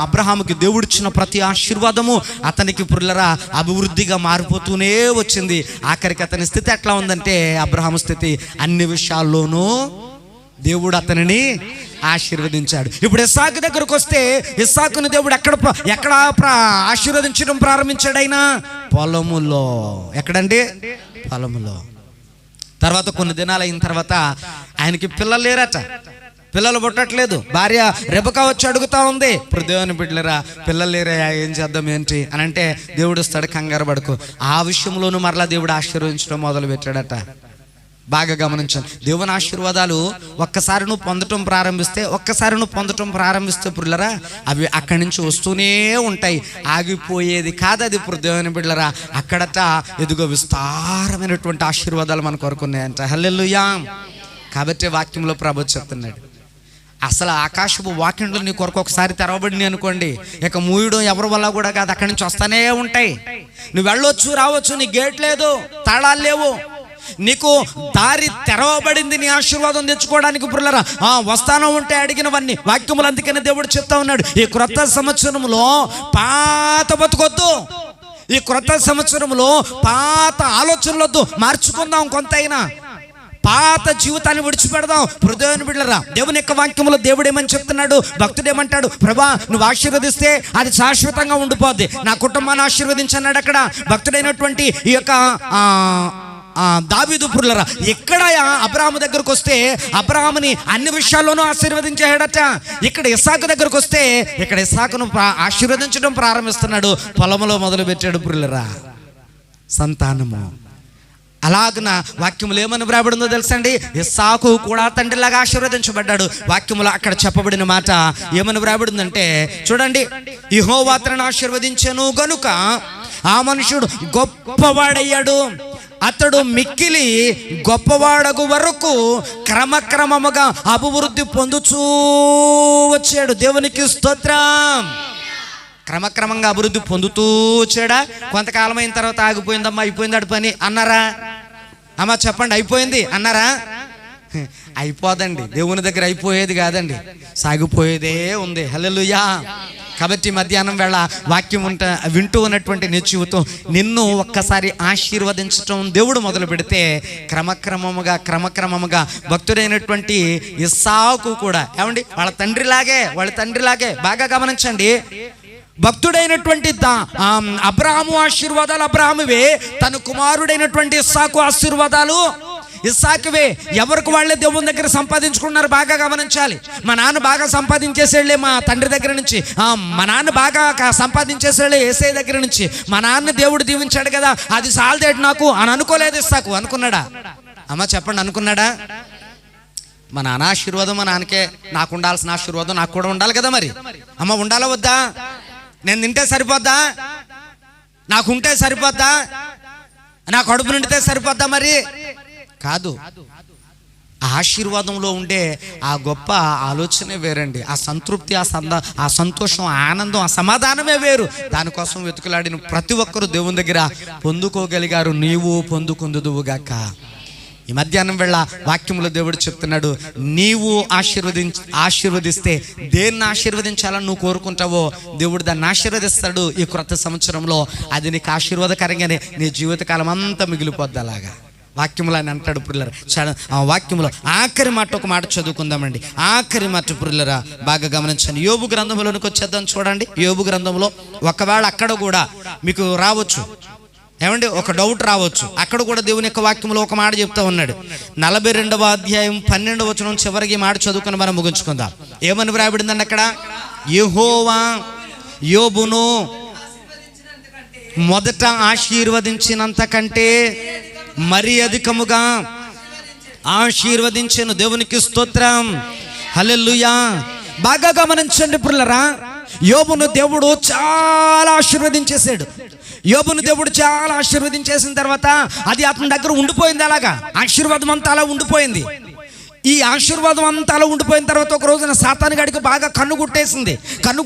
అబ్రహాముకి దేవుడిచ్చిన ప్రతి ఆశీర్వాదము అతనికి పుర్లరా అభివృద్ధిగా మారిపోతూనే వచ్చింది. ఆఖరికి అతని స్థితి ఎట్లా ఉందంటే, అబ్రహాము స్థితి అన్ని విషయాల్లోనూ దేవుడు అతనిని ఆశీర్వదించాడు. ఇప్పుడు ఇస్సాకు దగ్గరకు వస్తే ఇస్సాకుని దేవుడు ఎక్కడ ఆశీర్వదించడం ప్రారంభించాడు? ఆయన పొలములో. ఎక్కడండి? పొలములో. తర్వాత కొన్ని దినాలు అయిన తర్వాత ఆయనకి పిల్లలు లేరట, పిల్లలు పుట్టట్లేదు. భార్య రెబకా వచ్చి అడుగుతా ఉంది, ఇప్పుడు దేవుని బిడ్డలేరా పిల్లలు లేరా, ఏం చేద్దాం ఏంటి అని అంటే, దేవుడు ఇస్తాడు, కంగారు పడుకో. ఆ విషయంలోనూ మరలా దేవుడు ఆశీర్వదించడం మొదలు పెట్టాడట. బాగా గమనించాను. దేవుని ఆశీర్వాదాలు ఒక్కసారి నువ్వు పొందటం ప్రారంభిస్తే పురులరా అవి అక్కడి నుంచి వస్తూనే ఉంటాయి, ఆగిపోయేది కాదు అది. దేవుని బిడ్డలరా అక్కడట ఎదుగో విస్తారమైనటువంటి ఆశీర్వాదాలు మన కొరకు ఉన్నాయంట. హల్లెలూయా. కాబట్టి వాక్యంలో ప్రభువు చెప్తున్నాడు, అసలు ఆకాశపు వాక్యంలో నీ కొరకు ఒకసారి తెరవబడిని అనుకోండి, ఇక మూయడం ఎవరి వల్ల కూడా కాదు, అక్కడి నుంచి వస్తానే ఉంటాయి. నువ్వు వెళ్ళొచ్చు రావచ్చు, నీ గేట్ లేదు, తాళాలు లేవు, నీకు దారి తెరవబడింది నీ ఆశీర్వాదం తెచ్చుకోవడానికి. పురులరా వస్తానో ఉంటే అడిగినవన్నీ వాక్యములు. అందుకని దేవుడు చెప్తా ఉన్నాడు, ఈ క్రొత్త సంవత్సరంలో పాత బతుకొద్దు, ఈ క్రొత్త సంవత్సరంలో పాత ఆలోచనలొద్దు, మార్చుకుందాం కొంతైనా, పాత జీవితాన్ని విడిచిపెడదాం. హృదయాన్ని బిడ్డలరా దేవుని యొక్క వాక్యములో దేవుడు ఏమని చెప్తున్నాడు, భక్తుడు ఏమంటాడు, ప్రభా నువ్వు ఆశీర్వదిస్తే అది శాశ్వతంగా ఉండిపోద్ది, నా కుటుంబాన్ని ఆశీర్వదించన్నాడు. అక్కడ భక్తుడైనటువంటి ఈ యొక్క దావీదు పురులరా ఎక్కడ అబ్రాహాము దగ్గరకు వస్తే అబ్రాహాముని అన్ని విషయాల్లోనూ ఆశీర్వదించాడట. ఇక్కడ ఇస్సాకు దగ్గరకు వస్తే ఇక్కడ ఇస్సాకును ఆశీర్వదించడం ప్రారంభిస్తున్నాడు. పొలంలో మొదలు పెట్టాడు పురులరా సంతానము. అలాగన వాక్యములు ఏమని వ్రాయబడిందో తెలుసండి, ఇస్సాకు కూడా తండ్రిలాగా ఆశీర్వదించబడ్డాడు. వాక్యములు అక్కడ చెప్పబడిన మాట ఏమని వ్రాయబడిందంటే చూడండి, యెహోవా అతనిని ఆశీర్వదించెను గనుక ఆ మనుషుడు గొప్పవాడయ్యాడు, అతడు మిక్కిలి గొప్పవాడగు వరకు క్రమక్రమముగా అభివృద్ధి పొందుచూ వచ్చాడు. దేవునికి స్తోత్రం. క్రమక్రమంగా అభివృద్ధి పొందుతూ వచ్చాడా? కొంతకాలం అయిన తర్వాత ఆగిపోయిందమ్మా, అయిపోయింది పని అన్నారా? అమ్మ చెప్పండి, అయిపోయింది అన్నారా? అయిపోదండి, దేవుని దగ్గర అయిపోయేది కాదండి, సాగిపోయేదే ఉంది. హల్లెలూయా. కాబట్టి మధ్యాహ్నం వేళ వాక్యం వింటూ ఉన్నటువంటి నీ జీవితం నిన్ను ఒక్కసారి ఆశీర్వదించటం దేవుడు మొదలు పెడితే క్రమక్రమముగా భక్తుడైనటువంటి ఇస్సాకు కూడా ఏమండి వాళ్ళ తండ్రిలాగే బాగా గమనించండి, భక్తుడైనటువంటి అబ్రాహాము ఆశీర్వాదాలు అబ్రాహామువే, తన కుమారుడైనటువంటి ఇస్సాకు ఆశీర్వాదాలు ఇస్సాకువే. ఎవరికి వాళ్ళే దేవుని దగ్గర సంపాదించుకున్నారు. బాగా గమనించాలి. మా నాన్న బాగా సంపాదించేసేళ్ళే మా తండ్రి దగ్గర నుంచి, మా నాన్న బాగా సంపాదించేసేళ్ళే యేసయ్య దగ్గర నుంచి, మా నాన్న దేవుడు దీవించాడు కదా అది సాల్దేటి నాకు అని అనుకోలేదు ఇస్సాకు. అనుకున్నాడా అమ్మ చెప్పండి, అనుకున్నాడా? మా నాన్న ఆశీర్వాదం మా నాన్నకే, నాకు ఉండాల్సిన ఆశీర్వాదం నాకు కూడా ఉండాలి కదా. మరి అమ్మ ఉండాలా వద్దా? నేను తింటే సరిపోద్దా? నాకుంటే సరిపోద్దా? నా కడుపు నిండితే సరిపోద్దా? మరి కాదు. ఆశీర్వాదంలో ఉండే ఆ గొప్ప ఆలోచనే వేరండి. ఆ సంతృప్తి, ఆ సంతోషం, ఆనందం, ఆ సమాధానమే వేరు. దానికోసం వెతుకులాడిన ప్రతి ఒక్కరూ దేవుని దగ్గర పొందుకోగలిగారు. నీవు పొందుకుందువుగాక. ఈ మధ్యాహ్నం వేళ వాక్యములో దేవుడు చెప్తున్నాడు, నీవు ఆశీర్వదిస్తే దేన్ని ఆశీర్వదించాలని నువ్వు కోరుకుంటావో దేవుడు దాన్ని ఆశీర్వదిస్తాడు. ఈ క్రొత్త సంవత్సరంలో అది నీకు ఆశీర్వాదకరంగానే నీ జీవితకాలం అంతా మిగిలిపోద్ది. అలాగా వాక్యములు అని అంటాడు పురులరా. ఆ వాక్యములో ఆఖరి మాట ఒక మాట చదువుకుందామండి. ఆఖరి మాట పురులరా బాగా గమనించండి. యోబు గ్రంథంలోనికి వచ్చేద్దాం. చూడండి, యోబు గ్రంథంలో ఒకవేళ అక్కడ కూడా మీకు రావచ్చు ఏమండి ఒక డౌట్ రావచ్చు. అక్కడ కూడా దేవుని యొక్క వాక్యంలో ఒక మాట చెప్తా ఉన్నాడు. 42వ అధ్యాయం 12వ వచనం చివరికి మాట చదువుకొని మనం ముగించుకుందాం. ఏమని వ్రాయబడిందండి అక్కడ? యెహోవా యోబును మొదట ఆశీర్వదించినంత కంటే మరి అధికముగా ఆశీర్వదించెను. దేవునికి స్తోత్రం. హల్లెలూయా. బాగా గమనించండి పురులరా, యోబును దేవుడు చాలా ఆశీర్వదించేశాడు. యోబును దేవుడు చాలా ఆశీర్వదించేసిన తర్వాత అది అతని దగ్గర ఉండిపోయింది. అలాగా ఆశీర్వాదం అంతా అలా ఉండిపోయింది. ఈ ఆశీర్వాదం అంతా అలా ఉండిపోయిన తర్వాత ఒక రోజున సాతాను గడికి బాగా కన్ను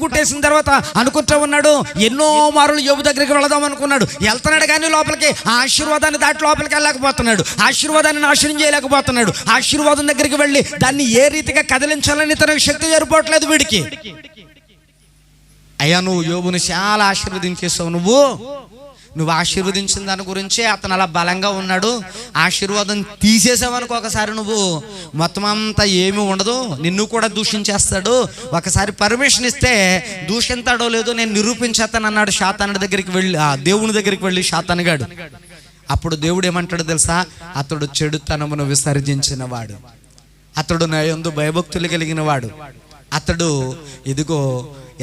గుట్టేసిన తర్వాత అనుకుంటూ ఉన్నాడు, ఎన్నో మారులు యోబు దగ్గరికి వెళదాం అనుకున్నాడు. వెళ్తున్నాడు కానీ లోపలికి ఆ ఆశీర్వాదాన్ని దాటి లోపలికి వెళ్ళలేకపోతున్నాడు. ఆశీర్వాదాన్ని నాశనం చేయలేకపోతున్నాడు. ఆశీర్వాదం దగ్గరికి వెళ్ళి దాన్ని ఏ రీతిగా కదిలించాలని తనకు శక్తి సరిపోవట్లేదు వీడికి. అయ్యా నువ్వు యోబుని చాలా ఆశీర్వదించేసావు, నువ్వు ఆశీర్వదించిన దాని గురించే అతను అలా బలంగా ఉన్నాడు. ఆశీర్వాదం తీసేసావనుకో ఒకసారి నువ్వు మొత్తం అంతా ఏమీ ఉండదు, నిన్ను కూడా దూషించేస్తాడు. ఒకసారి పర్మిషన్ ఇస్తే దూషింతాడో లేదో నేను నిరూపించేస్తాను అన్నాడు సాతాను దగ్గరికి వెళ్ళి, ఆ దేవుని దగ్గరికి వెళ్ళి సాతానుగాడు. అప్పుడు దేవుడు ఏమంటాడు తెలుసా? అతడు చెడుతనమును విసర్జించిన వాడు, అతడు నా యందు భయభక్తులు కలిగిన వాడు, అతడు ఇదిగో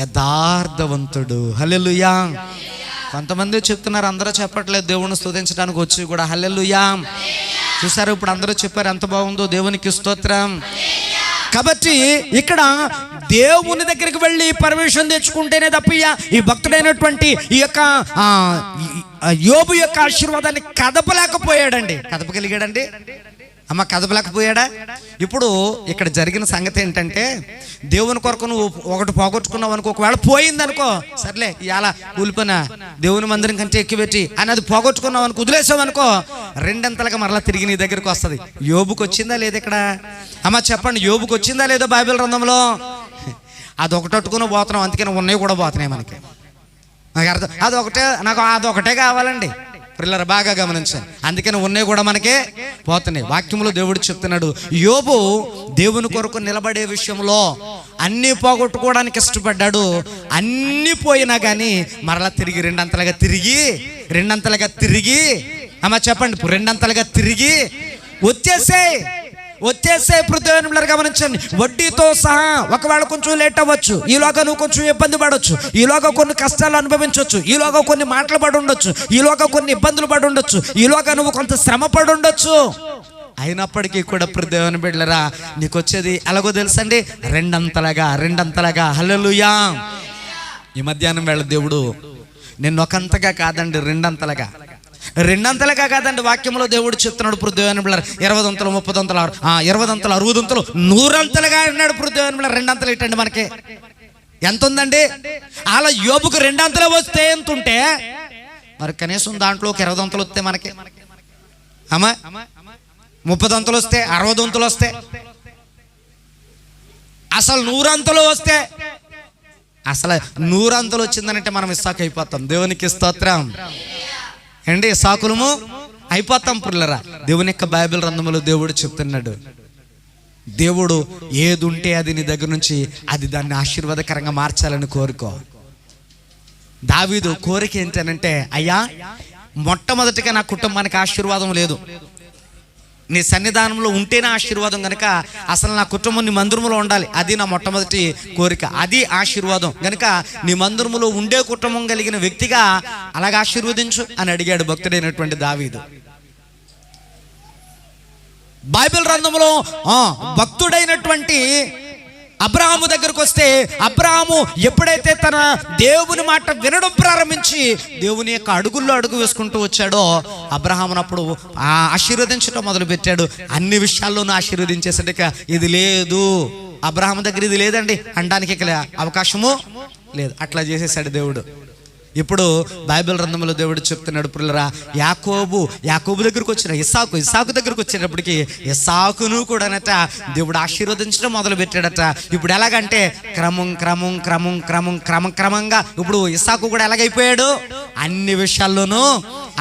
యథార్థవంతుడు. హల్లెలూయా. కొంతమంది చెప్తున్నారు, అందరూ చెప్పట్లేదు. దేవుణ్ణి స్తుతించడానికి వచ్చి కూడా హల్లెలూయా. చూసారు, ఇప్పుడు అందరూ చెప్పారు ఎంత బాగుందో, దేవునికి స్తోత్రం. కాబట్టి ఇక్కడ దేవుని దగ్గరికి వెళ్ళి పర్మిషన్ తెచ్చుకుంటేనే తప్ప ఈ భక్తుడైనటువంటి ఈ యొక్క యోబు యొక్క ఆశీర్వాదాన్ని కదపలేకపోయాడండి. కదపగలిగాడండి అమ్మ, కదపలేకపోయాడా? ఇప్పుడు ఇక్కడ జరిగిన సంగతి ఏంటంటే, దేవుని కొరకు నువ్వు ఒకటి పోగొట్టుకున్నావు అనుకో, ఒకవేళ పోయిందనుకో, సర్లే ఇవాళ కూలిపోయిన దేవుని మందిరం కంటే ఎక్కువ పెట్టి అని అది పోగొట్టుకున్నావు అనుకో, వదిలేసావు అనుకో, రెండంతలుగా మరలా తిరిగి నీ దగ్గరికి వస్తుంది. యోబుకి వచ్చిందా లేదా ఇక్కడ? అమ్మ చెప్పండి, యోబుకి వచ్చిందా లేదా బైబిల్ గ్రంథంలో? అది ఒకటట్టుకుని పోతున్నాం, అందుకని ఉన్నవి కూడా పోతున్నాయి మనకి. నాకు అర్థం, అదొకటే కావాలండి పిల్లలు, బాగా గమనించండి. అందుకని ఉన్నవి కూడా మనకే పోతున్నాయి. వాక్యంలో దేవుడు చెప్తున్నాడు, యోబు దేవుని కొరకు నిలబడే విషయంలో అన్నీ పోగొట్టుకోవడానికి ఇష్టపడ్డాడు. అన్నీ పోయినా కానీ మరలా తిరిగి రెండంతలుగా తిరిగి అమ్మ చెప్పండి, రెండంతలుగా తిరిగి వచ్చేసే పృథ్వీనులను గమనించండి. వడ్డీతో సహా ఒకవేళ కొంచెం లేట్ అవ్వచ్చు, ఈలోగా నువ్వు కొంచెం ఇబ్బంది పడవచ్చు, ఈలోగా కొన్ని కష్టాలు అనుభవించవచ్చు, ఈలోగా కొన్ని మాటలు పడి ఉండొచ్చు, ఈలోగా కొన్ని ఇబ్బందులు పడి ఉండొచ్చు, ఈలోగా నువ్వు కొంత శ్రమ పడి ఉండొచ్చు. అయినప్పటికీ కూడా పృథ్వీని బిడ్డలారా, నీకు వచ్చేది ఎలాగో తెలుసండి, రెండంతలుగా. హల్లెలూయా. ఈ మధ్యాహ్నం వేళ దేవుడు నిన్నొకంతగా కాదండి, రెండంతలుగా కాదండి. వాక్యంలో దేవుడు చెప్తున్నాడు, పృథ్వీని బిడ్డలారా 20 దంతలు 30 దంతలు 20 దంతలు 60 దంతలు 100 అంతలుగా అన్నాడు. పృథ్వీని బిడ్డలారా రెండంతలు ఇట్టండి మనకి ఎంత ఉందండి? అలా యోబుకు 2 అంతలు వస్తే ఎంత ఉంటే, మరి కనీసం దాంట్లో ఒక 20 దంతలు వస్తే మనకి అమ్మా, 30 దంతలు వస్తే, 60 దంతలు వస్తే, అసలు 100 అంతలు వస్తే, అసలు 100 అంతలు వచ్చిందనంటే మనం ఇస్సాకు అయిపోతాం. దేవునికి స్తోత్రం అండి. సాకులము అయిపోతాం పుల్లరా. దేవుని యొక్క బైబిల్ గ్రంథంలో దేవుడు చెప్తున్నాడు, దేవుడు ఏది ఉంటే అది నీ దగ్గర నుంచి అది దాన్ని ఆశీర్వాదకరంగా మార్చాలని కోరుకో. దావీదు కోరిక ఏంటనంటే, అయ్యా మొట్టమొదటిగా నా కుటుంబానికి ఆశీర్వాదం లేదు, నీ సన్నిధానంలో ఉంటేనే ఆశీర్వాదం, కనుక అసలు నా కుటుంబం నీ మందిరములో ఉండాలి, అది నా మొట్టమొదటి కోరిక, అది ఆశీర్వాదం, కనుక నీ మందిరములో ఉండే కుటుంబం కలిగిన వ్యక్తిగా అలాగ ఆశీర్వదించు అని అడిగాడు భక్తుడైనటువంటి దావీదు. బైబిల్ గ్రంథంలో భక్తుడైనటువంటి అబ్రహాము దగ్గరకు వస్తే, అబ్రహాము ఎప్పుడైతే తన దేవుని మాట వినడం ప్రారంభించి దేవుని యొక్క అడుగుల్లో అడుగు వేసుకుంటూ వచ్చాడో, అబ్రహామును అప్పుడు ఆశీర్వదించడం మొదలు పెట్టాడు. అన్ని విషయాల్లోనూ ఆశీర్వదించేసరికి ఇది లేదు, అబ్రహాము దగ్గర ఇది లేదండి అనడానికి అవకాశము లేదు. అట్లా చేసేసాడు దేవుడు. ఇప్పుడు బైబిల్ గ్రంథంలో దేవుడు చెప్తున్నాడు, పుల్లరా, యాకోబు దగ్గరకు వచ్చిన ఇస్సాకు దగ్గరకు వచ్చేటప్పటికి ఇస్సాకును కూడానట దేవుడు ఆశీర్వదించడం మొదలు పెట్టాడట. ఇప్పుడు ఎలాగంటే క్రమంగా ఇప్పుడు ఇస్సాకు కూడా ఎలాగైపోయాడు, అన్ని విషయాల్లోనూ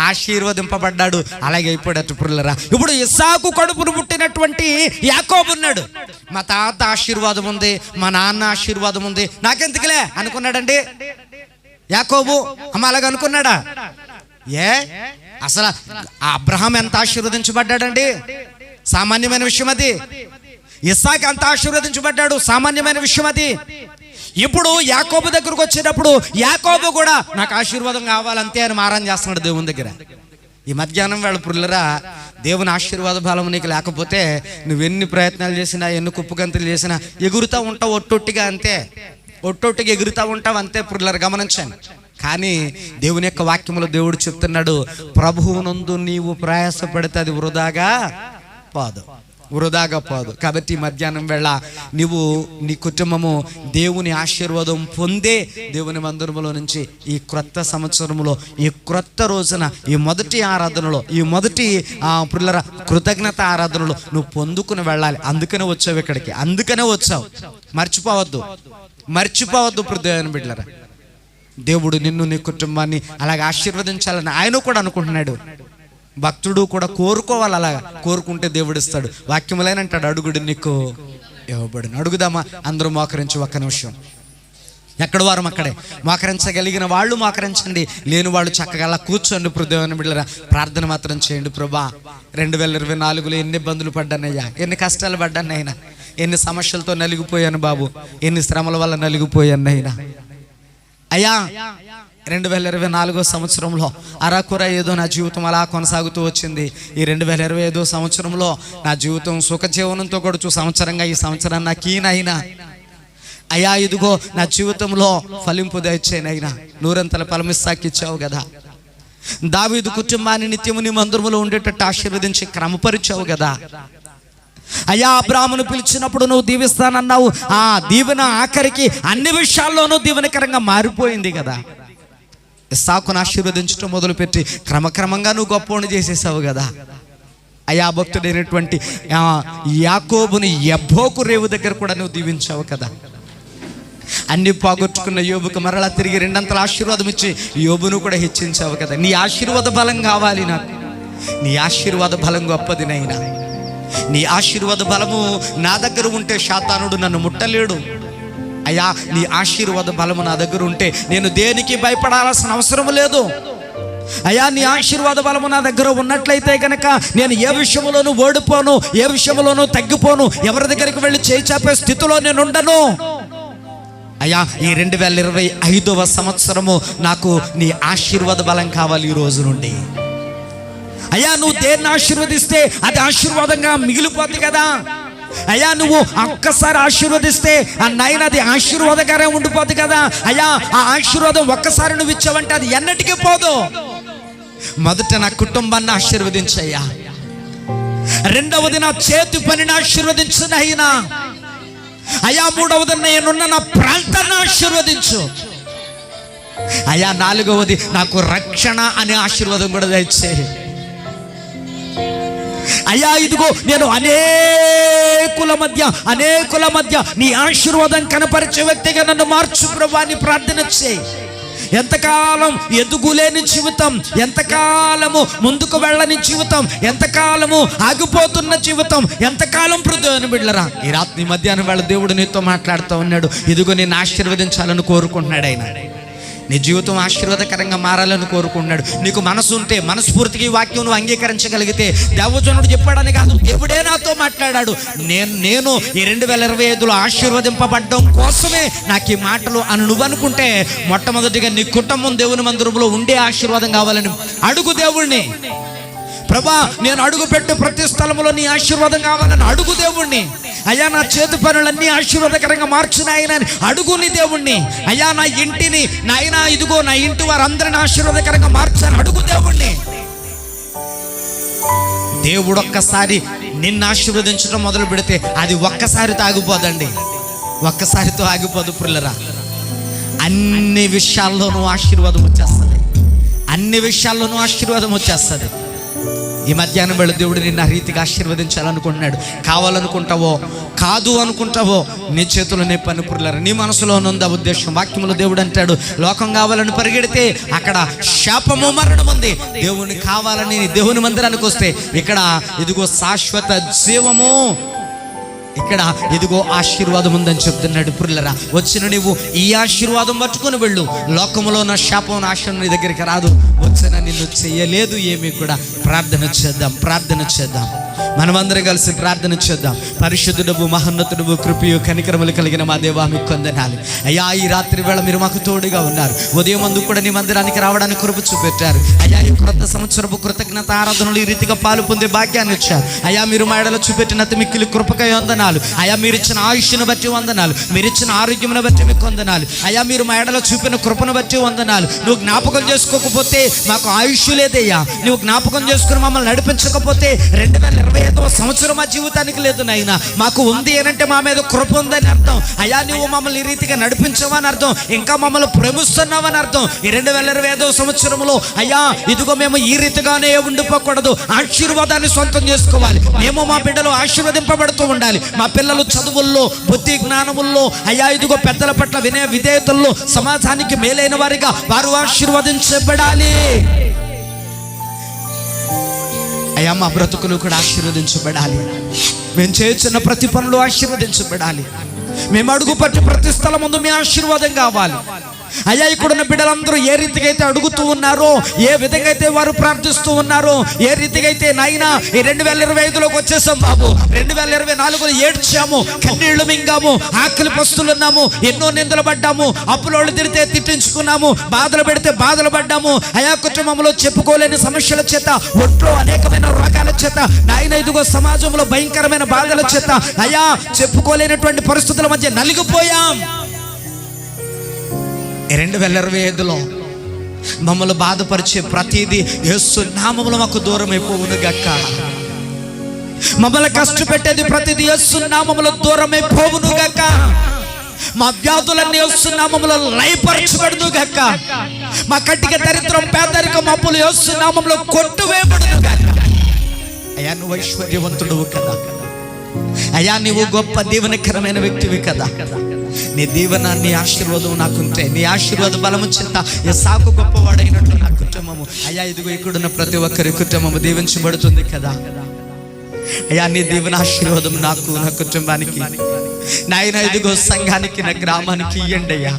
ఆశీర్వదింపబడ్డాడు, అలాగే అయిపోయాడట పుల్లరా. ఇప్పుడు ఇస్సాకు కడుపును పుట్టినటువంటి యాకోబు ఉన్నాడు, మా తాత ఆశీర్వాదం ఉంది, మా నాన్న ఆశీర్వాదం ఉంది, నాకెందుకులే అనుకున్నాడండి యాకోబు. అమ్మ అలాగ అనుకున్నాడా? అసలు అబ్రహాం ఎంత ఆశీర్వదించబడ్డాడండి, సామాన్యమైన విషయం అది. ఇస్సాకు ఎంత ఆశీర్వదించబడ్డాడు, సామాన్యమైన విషయం అది. ఇప్పుడు యాకోబు దగ్గరకు వచ్చేటప్పుడు యాకోబు కూడా నాకు ఆశీర్వాదం కావాలంతే అని మారం చేస్తున్నాడు దేవుని దగ్గర. ఈ మధ్యాహ్నం వేళ పుల్లరా, దేవుని ఆశీర్వాద బలం నీకు లేకపోతే నువ్వెన్ని ప్రయత్నాలు చేసినా, ఎన్ని కుప్పగంతులు చేసినా ఎగురుతూ ఉంటావు, ఒట్టొట్టిగా అంతే, ఒట్టొట్టిగా ఎగురుతూ ఉంటావు అంతే పుల్లరు, గమనించండి. కానీ దేవుని యొక్క వాక్యములో దేవుడు చెప్తున్నాడు, ప్రభువునందు నీవు ప్రయాసపడితే అది వృధాగా పోదు. కాబట్టి మధ్యాహ్నం వేళ నీవు నీ కుటుంబము దేవుని ఆశీర్వాదం పొందే దేవుని మందిరములో నుంచి ఈ క్రొత్త సంవత్సరములో, ఈ క్రొత్త రోజున, ఈ మొదటి ఆరాధనలో, ఈ మొదటి పుల్లర కృతజ్ఞత ఆరాధనలో నువ్వు పొందుకుని వెళ్ళాలి. అందుకనే వచ్చావు ఇక్కడికి, అందుకనే వచ్చావు. మర్చిపోవద్దు పృథ్వీని బిడ్డలారా. దేవుడు నిన్ను, నీ కుటుంబాన్ని అలాగే ఆశీర్వదించాలని ఆయన కూడా అనుకుంటున్నాడు. భక్తుడు కూడా కోరుకోవాలి, అలాగా కోరుకుంటే దేవుడు ఇస్తాడు. వాక్యములేనంటాడు, అడుగుడు నీకు ఇవ్వబడును. అడుగుదామా? అందరూ మోకరించి ఒక్క నిమిషం, ఎక్కడ వారం అక్కడే మోకరించగలిగిన వాళ్ళు మోకరించండి, లేని వాళ్ళు చక్కగా అలా కూర్చోండి. పృథ్వీని బిడ్డలారా, ప్రార్థన మాత్రం చేయండి. ప్రభా, 2024లో ఎన్ని ఇబ్బందులు పడ్డానయ్యా, ఎన్ని కష్టాలు పడ్డానైనా, ఎన్ని సమస్యలతో నలిగిపోయాను బాబు, ఎన్ని శ్రమల వల్ల నలిగిపోయాను అయినా. అయ్యా 2024 సంవత్సరంలో అరాకుర ఏదో నా జీవితం అలా కొనసాగుతూ వచ్చింది. ఈ 2025 సంవత్సరంలో నా జీవితం సుఖజీవనంతో గడుచు సంవత్సరంగా ఈ సంవత్సరం నాకు ఈయనైనా అయ్యా ఇదిగో నా జీవితంలో ఫలింపు దయచేనైనా, నూరంతల ఫలమిస్తాకిచ్చావు కదా. దావీదు కుటుంబాన్ని నిత్యము నీ మందిరములో ఉండేటట్టు ఆశీర్వదించి క్రమపరిచావు కదా. అయ్యా అబ్రాహామును పిలిచినప్పుడు నువ్వు దీవిస్తానన్నావు. ఆ దీవెన ఆఖరికి అన్ని విషయాల్లోనూ దీవెనకరంగా మారిపోయింది కదా. ఇస్సాకును ఆశీర్వదించడం మొదలుపెట్టి క్రమక్రమంగా నువ్వు గొప్పవాడిని చేసేసావు కదా. అయ్యా భక్తుడైనటువంటి యాకోబుని యబ్బోకు రేవు దగ్గర కూడా నువ్వు దీవించావు కదా. అన్ని పోగొట్టుకున్న యోబుకు మరలా తిరిగి 2 ఆశీర్వాదం ఇచ్చి యోబును కూడా హెచ్చించావు కదా. నీ ఆశీర్వాద బలం కావాలి నాకు. నీ ఆశీర్వాద బలం గొప్పది నైనా. నీ ఆశీర్వాద బలము నా దగ్గర ఉంటే శాతానుడు నన్ను ముట్టలేడు. అయ్యా నీ ఆశీర్వాద బలము నా దగ్గర ఉంటే నేను దేనికి భయపడాల్సిన అవసరం లేదు. అయ్యా నీ ఆశీర్వాద బలము నా దగ్గర ఉన్నట్లయితే కనుక నేను ఏ విషయంలోనూ ఓడిపోను, ఏ విషయంలోనూ తగ్గిపోను, ఎవరి దగ్గరికి వెళ్ళి చేయి చాపే స్థితిలో నేను ఉండను. అయ్యా ఈ 2025వ సంవత్సరము నాకు నీ ఆశీర్వాద బలం కావాలి ఈ రోజు నుండి. అయ్యా నువ్వు దేన్ని ఆశీర్వదిస్తే అది ఆశీర్వాదంగా మిగిలిపోద్ది కదా. అయ్యా నువ్వు ఒక్కసారి ఆశీర్వదిస్తే ఆ నైనా అది ఆశీర్వాదకరం ఉండిపోద్ది కదా. అయ్యా ఆ ఆశీర్వాదం ఒక్కసారి నువ్వు ఇచ్చావంటే అది ఎన్నటికీ పోదు. మొదట నా కుటుంబాన్ని ఆశీర్వదించయ్యా, రెండవది నా చేతి పనిని ఆశీర్వదించునైనా, అయ్యా మూడవది నేనున్న నా ప్రాంతాన్ని ఆశీర్వదించు. అయ్యా నాలుగవది నాకు రక్షణ అనే ఆశీర్వాదం కూడా దయచేయి. అయ్యా ఇదిగో నేను అనేకుల మధ్య నీ ఆశీర్వాదం కనపరిచే వ్యక్తిగా నన్ను మార్చు ప్రభువా అని ప్రార్థన చేయి. ఎంతకాలం ఎదుగులేని జీవితం, ఎంతకాలము ముందుకు వెళ్ళని జీవితం, ఎంతకాలము ఆగిపోతున్న జీవితం, ఎంతకాలం హృదయాన్ని బిడ్డలరా. ఈ రాత్రి మధ్యాహ్నం వేళ దేవుడు నీతో మాట్లాడుతూ ఉన్నాడు. ఇదిగో నేను ఆశీర్వదించాలని కోరుకుంటున్నాడు ఆయన. నీ జీవితం ఆశీర్వాదకరంగా మారాలని కోరుకుంటున్నాడు. నీకు మనసు ఉంటే మనస్ఫూర్తిగా ఈ వాక్యం నువ్వు అంగీకరించగలిగితే, దేవజనుడు చెప్పాడని కాదు, దేవుడే నాతో మాట్లాడాడు. నేను ఈ 2025లో ఆశీర్వదింపబడ్డం కోసమే నాకు ఈ మాటలు అని నువ్వు అనుకుంటే, మొట్టమొదటిగా నీ కుటుంబం దేవుని మందిరంలో ఉండే ఆశీర్వాదం కావాలని అడుగు దేవుణ్ణి. ప్రభా నేను అడుగు పెట్టు ప్రతి స్థలంలో నీ ఆశీర్వాదం కావాలని అడుగు దేవుణ్ణి. అయ్యా నా చేతి పనులన్నీ ఆశీర్వాదకరంగా మార్చునాయన అని అడుగు నీ దేవుణ్ణి. అయ్యా నా ఇంటిని నాయనా ఇదిగో నా ఇంటి వారందరిని ఆశీర్వాదకరంగా మార్చాలని అడుగు దేవుణ్ణి. దేవుడు ఒక్కసారి నిన్ను ఆశీర్వదించడం మొదలు పెడితే అది ఒక్కసారితో ఆగిపోదండి, ఒక్కసారితో ఆగిపోదు పిల్లరా. అన్ని విషయాల్లోనూ ఆశీర్వాదం వచ్చేస్తుంది, అన్ని విషయాల్లోనూ ఆశీర్వాదం వచ్చేస్తుంది. ఈ మధ్యాహ్నం వేళ దేవుడు నిన్ను ఆ రీతిగా ఆశీర్వదించాలనుకుంటున్నాడు. కావాలనుకుంటావో కాదు అనుకుంటావో నీ చేతుల్లోనే పని పురులారా. నీ మనసులో ఉందా ఉద్దేశం? వాక్యంలో దేవుడు అంటాడు, లోకం కావాలని పరిగెడితే అక్కడ శాపము మరణం ఉంది. దేవుని కావాలని దేవుని మందిరానికి వస్తే ఇక్కడ ఇదిగో శాశ్వత జీవము, ఇక్కడ ఇదిగో ఆశీర్వాదం ఉందని చెప్తున్నాడు. పురులరా వచ్చిన నువ్వు ఈ ఆశీర్వాదం పట్టుకొని వెళ్ళు. లోకంలో నా శాపం నాశనం నీ దగ్గరికి రాదు. వచ్చిన నిన్ను చెయ్యలేదు ఏమీ కూడా. ప్రార్థన చేద్దాం మనమందరం కలిసి ప్రార్థన చేద్దాం. పరిశుద్ధుడవు మహోన్నతుడవు కృపయు కనికరములు కలిగిన మా దేవా మీకు వందనాలు. అయ్యా ఈ రాత్రి వేళ మీరు మాకు తోడుగా ఉన్నారు. ఉదయం ముందు కూడా నీ మందిరానికి రావడానికి కృప చూపెట్టారు. అయ్యా ఈ క్రొత్త సంవత్సరపు కృతజ్ఞత ఆరాధనలు ఈ రీతిగా పాలు పొందే భాగ్యాన్ని ఇచ్చారు. అయ్యా మీరు మా ఎడల చూపెట్టిన మిక్కిలి కృపకై వందనాలు. అయ్యా మీరు ఇచ్చిన ఆయుష్ను బట్టి వందనాలు, మీరు ఇచ్చిన ఆరోగ్యమును బట్టి మీకు వందనాలు. అయ్యా మీరు మా ఎడల చూపిన కృపను బట్టి వందనాలు. నువ్వు జ్ఞాపకం చేసుకోకపోతే మాకు ఆయుష్ లేదయ్యా. నువ్వు జ్ఞాపకం చేసుకుని మమ్మల్ని నడిపించకపోతే 2025వ సంవత్సరం మా జీవితానికి లేదు నాయనా. మాకు ఉంది ఏనంటే మా మీద కృప ఉందని అర్థం. అయ్యా నువ్వు మమ్మల్ని ఈ రీతిగా నడిపించవని అర్థం, ఇంకా మమ్మల్ని ప్రేమిస్తున్నావని అర్థం. ఈ 2025వ సంవత్సరంలో అయ్యా ఇదిగో మేము ఈ రీతిగానే ఉండిపోకూడదు, ఆశీర్వాదాన్ని సొంతం చేసుకోవాలి. మేము మా బిడ్డలు ఆశీర్వదింపబడుతూ ఉండాలి. మా పిల్లలు చదువుల్లో, బుద్ధి జ్ఞానముల్లో, అయ్యా ఇదిగో పెద్దల పట్ల వినయ విధేయతల్లో సమాజానికి మేలైన వారిగా వారు ఆశీర్వదించబడాలి. అయ్యా మా బ్రతుకులు కూడా ఆశీర్వదించబడాలి. మేము చేస్తున్న ప్రతి పనులు ఆశీర్వదించబడాలి. మేము అడుగు పట్టి ప్రతి స్థలం ముందు మీ ఆశీర్వాదం కావాలి. అయ్యా ఇక్కడున్న బిడ్డలందరూ ఏ రీతిగా అయితే అడుగుతూ ఉన్నారో, ఏ విధంగా అయితే వారు ప్రార్థిస్తూ ఉన్నారో, ఏ రీతిగా అయితే నాయనా ఈ 2025లోకి వచ్చేసాం బాబు, 2024లో ఏడ్చాము, కన్నీళ్లు మింగాము, ఆకలి పస్తులున్నాము, ఎన్నో నిందలు పడ్డాము, అప్పులోళ్ళు తిడితే తిట్టించుకున్నాము, బాధలు పెడితే బాధలు పడ్డాము. అయా కుటుంబంలో చెప్పుకోలేని సమస్యల చేత, ఒంట్లో అనేకమైన రోగాల చేత, నాయన ఇదిగో సమాజంలో భయంకరమైన బాధల చేత అయా చెప్పుకోలేనటువంటి పరిస్థితుల మధ్య నలిగిపోయాం. 2025లో మమ్మల్ని బాధపరిచే ప్రతిదీ యేసు నామములో మాకు దూరం అయిపోవును గక్క. మమ్మల్ని కష్టపెట్టేది ప్రతిదీ యేసు నామములో దూరం అయిపోవును గక్క. మా వ్యాధులన్నీ యేసు నామములో లయపరచబడును గక్క. మా కట్టిక దరిద్రం పేదరికం అప్పులు యేసు నామములో కొట్టువేయబడును గక్క. అయ్యా నువ్వు ఐశ్వర్యవంతుడువు కదా, అయ్యా నువ్వు గొప్ప దీవెనకరమైన వ్యక్తివి కదా. నీ దీవెన, నీ ఆశీర్వాదం నాకుంటే, నీ ఆశీర్వాద బలము చేత సాకు గొప్పవాడైనట్లు నా కుటుంబము అయ్యా ఇదిగో ఇక్కడున్న ప్రతి ఒక్కరి కుటుంబము దీవించబడుతుంది కదా. అయ్యా నీ దీవెన ఆశీర్వాదం నాకు, నా కుటుంబానికి, నాయన ఇదిగో సంఘానికి, నా గ్రామానికి ఇయ్యండి అయ్యా.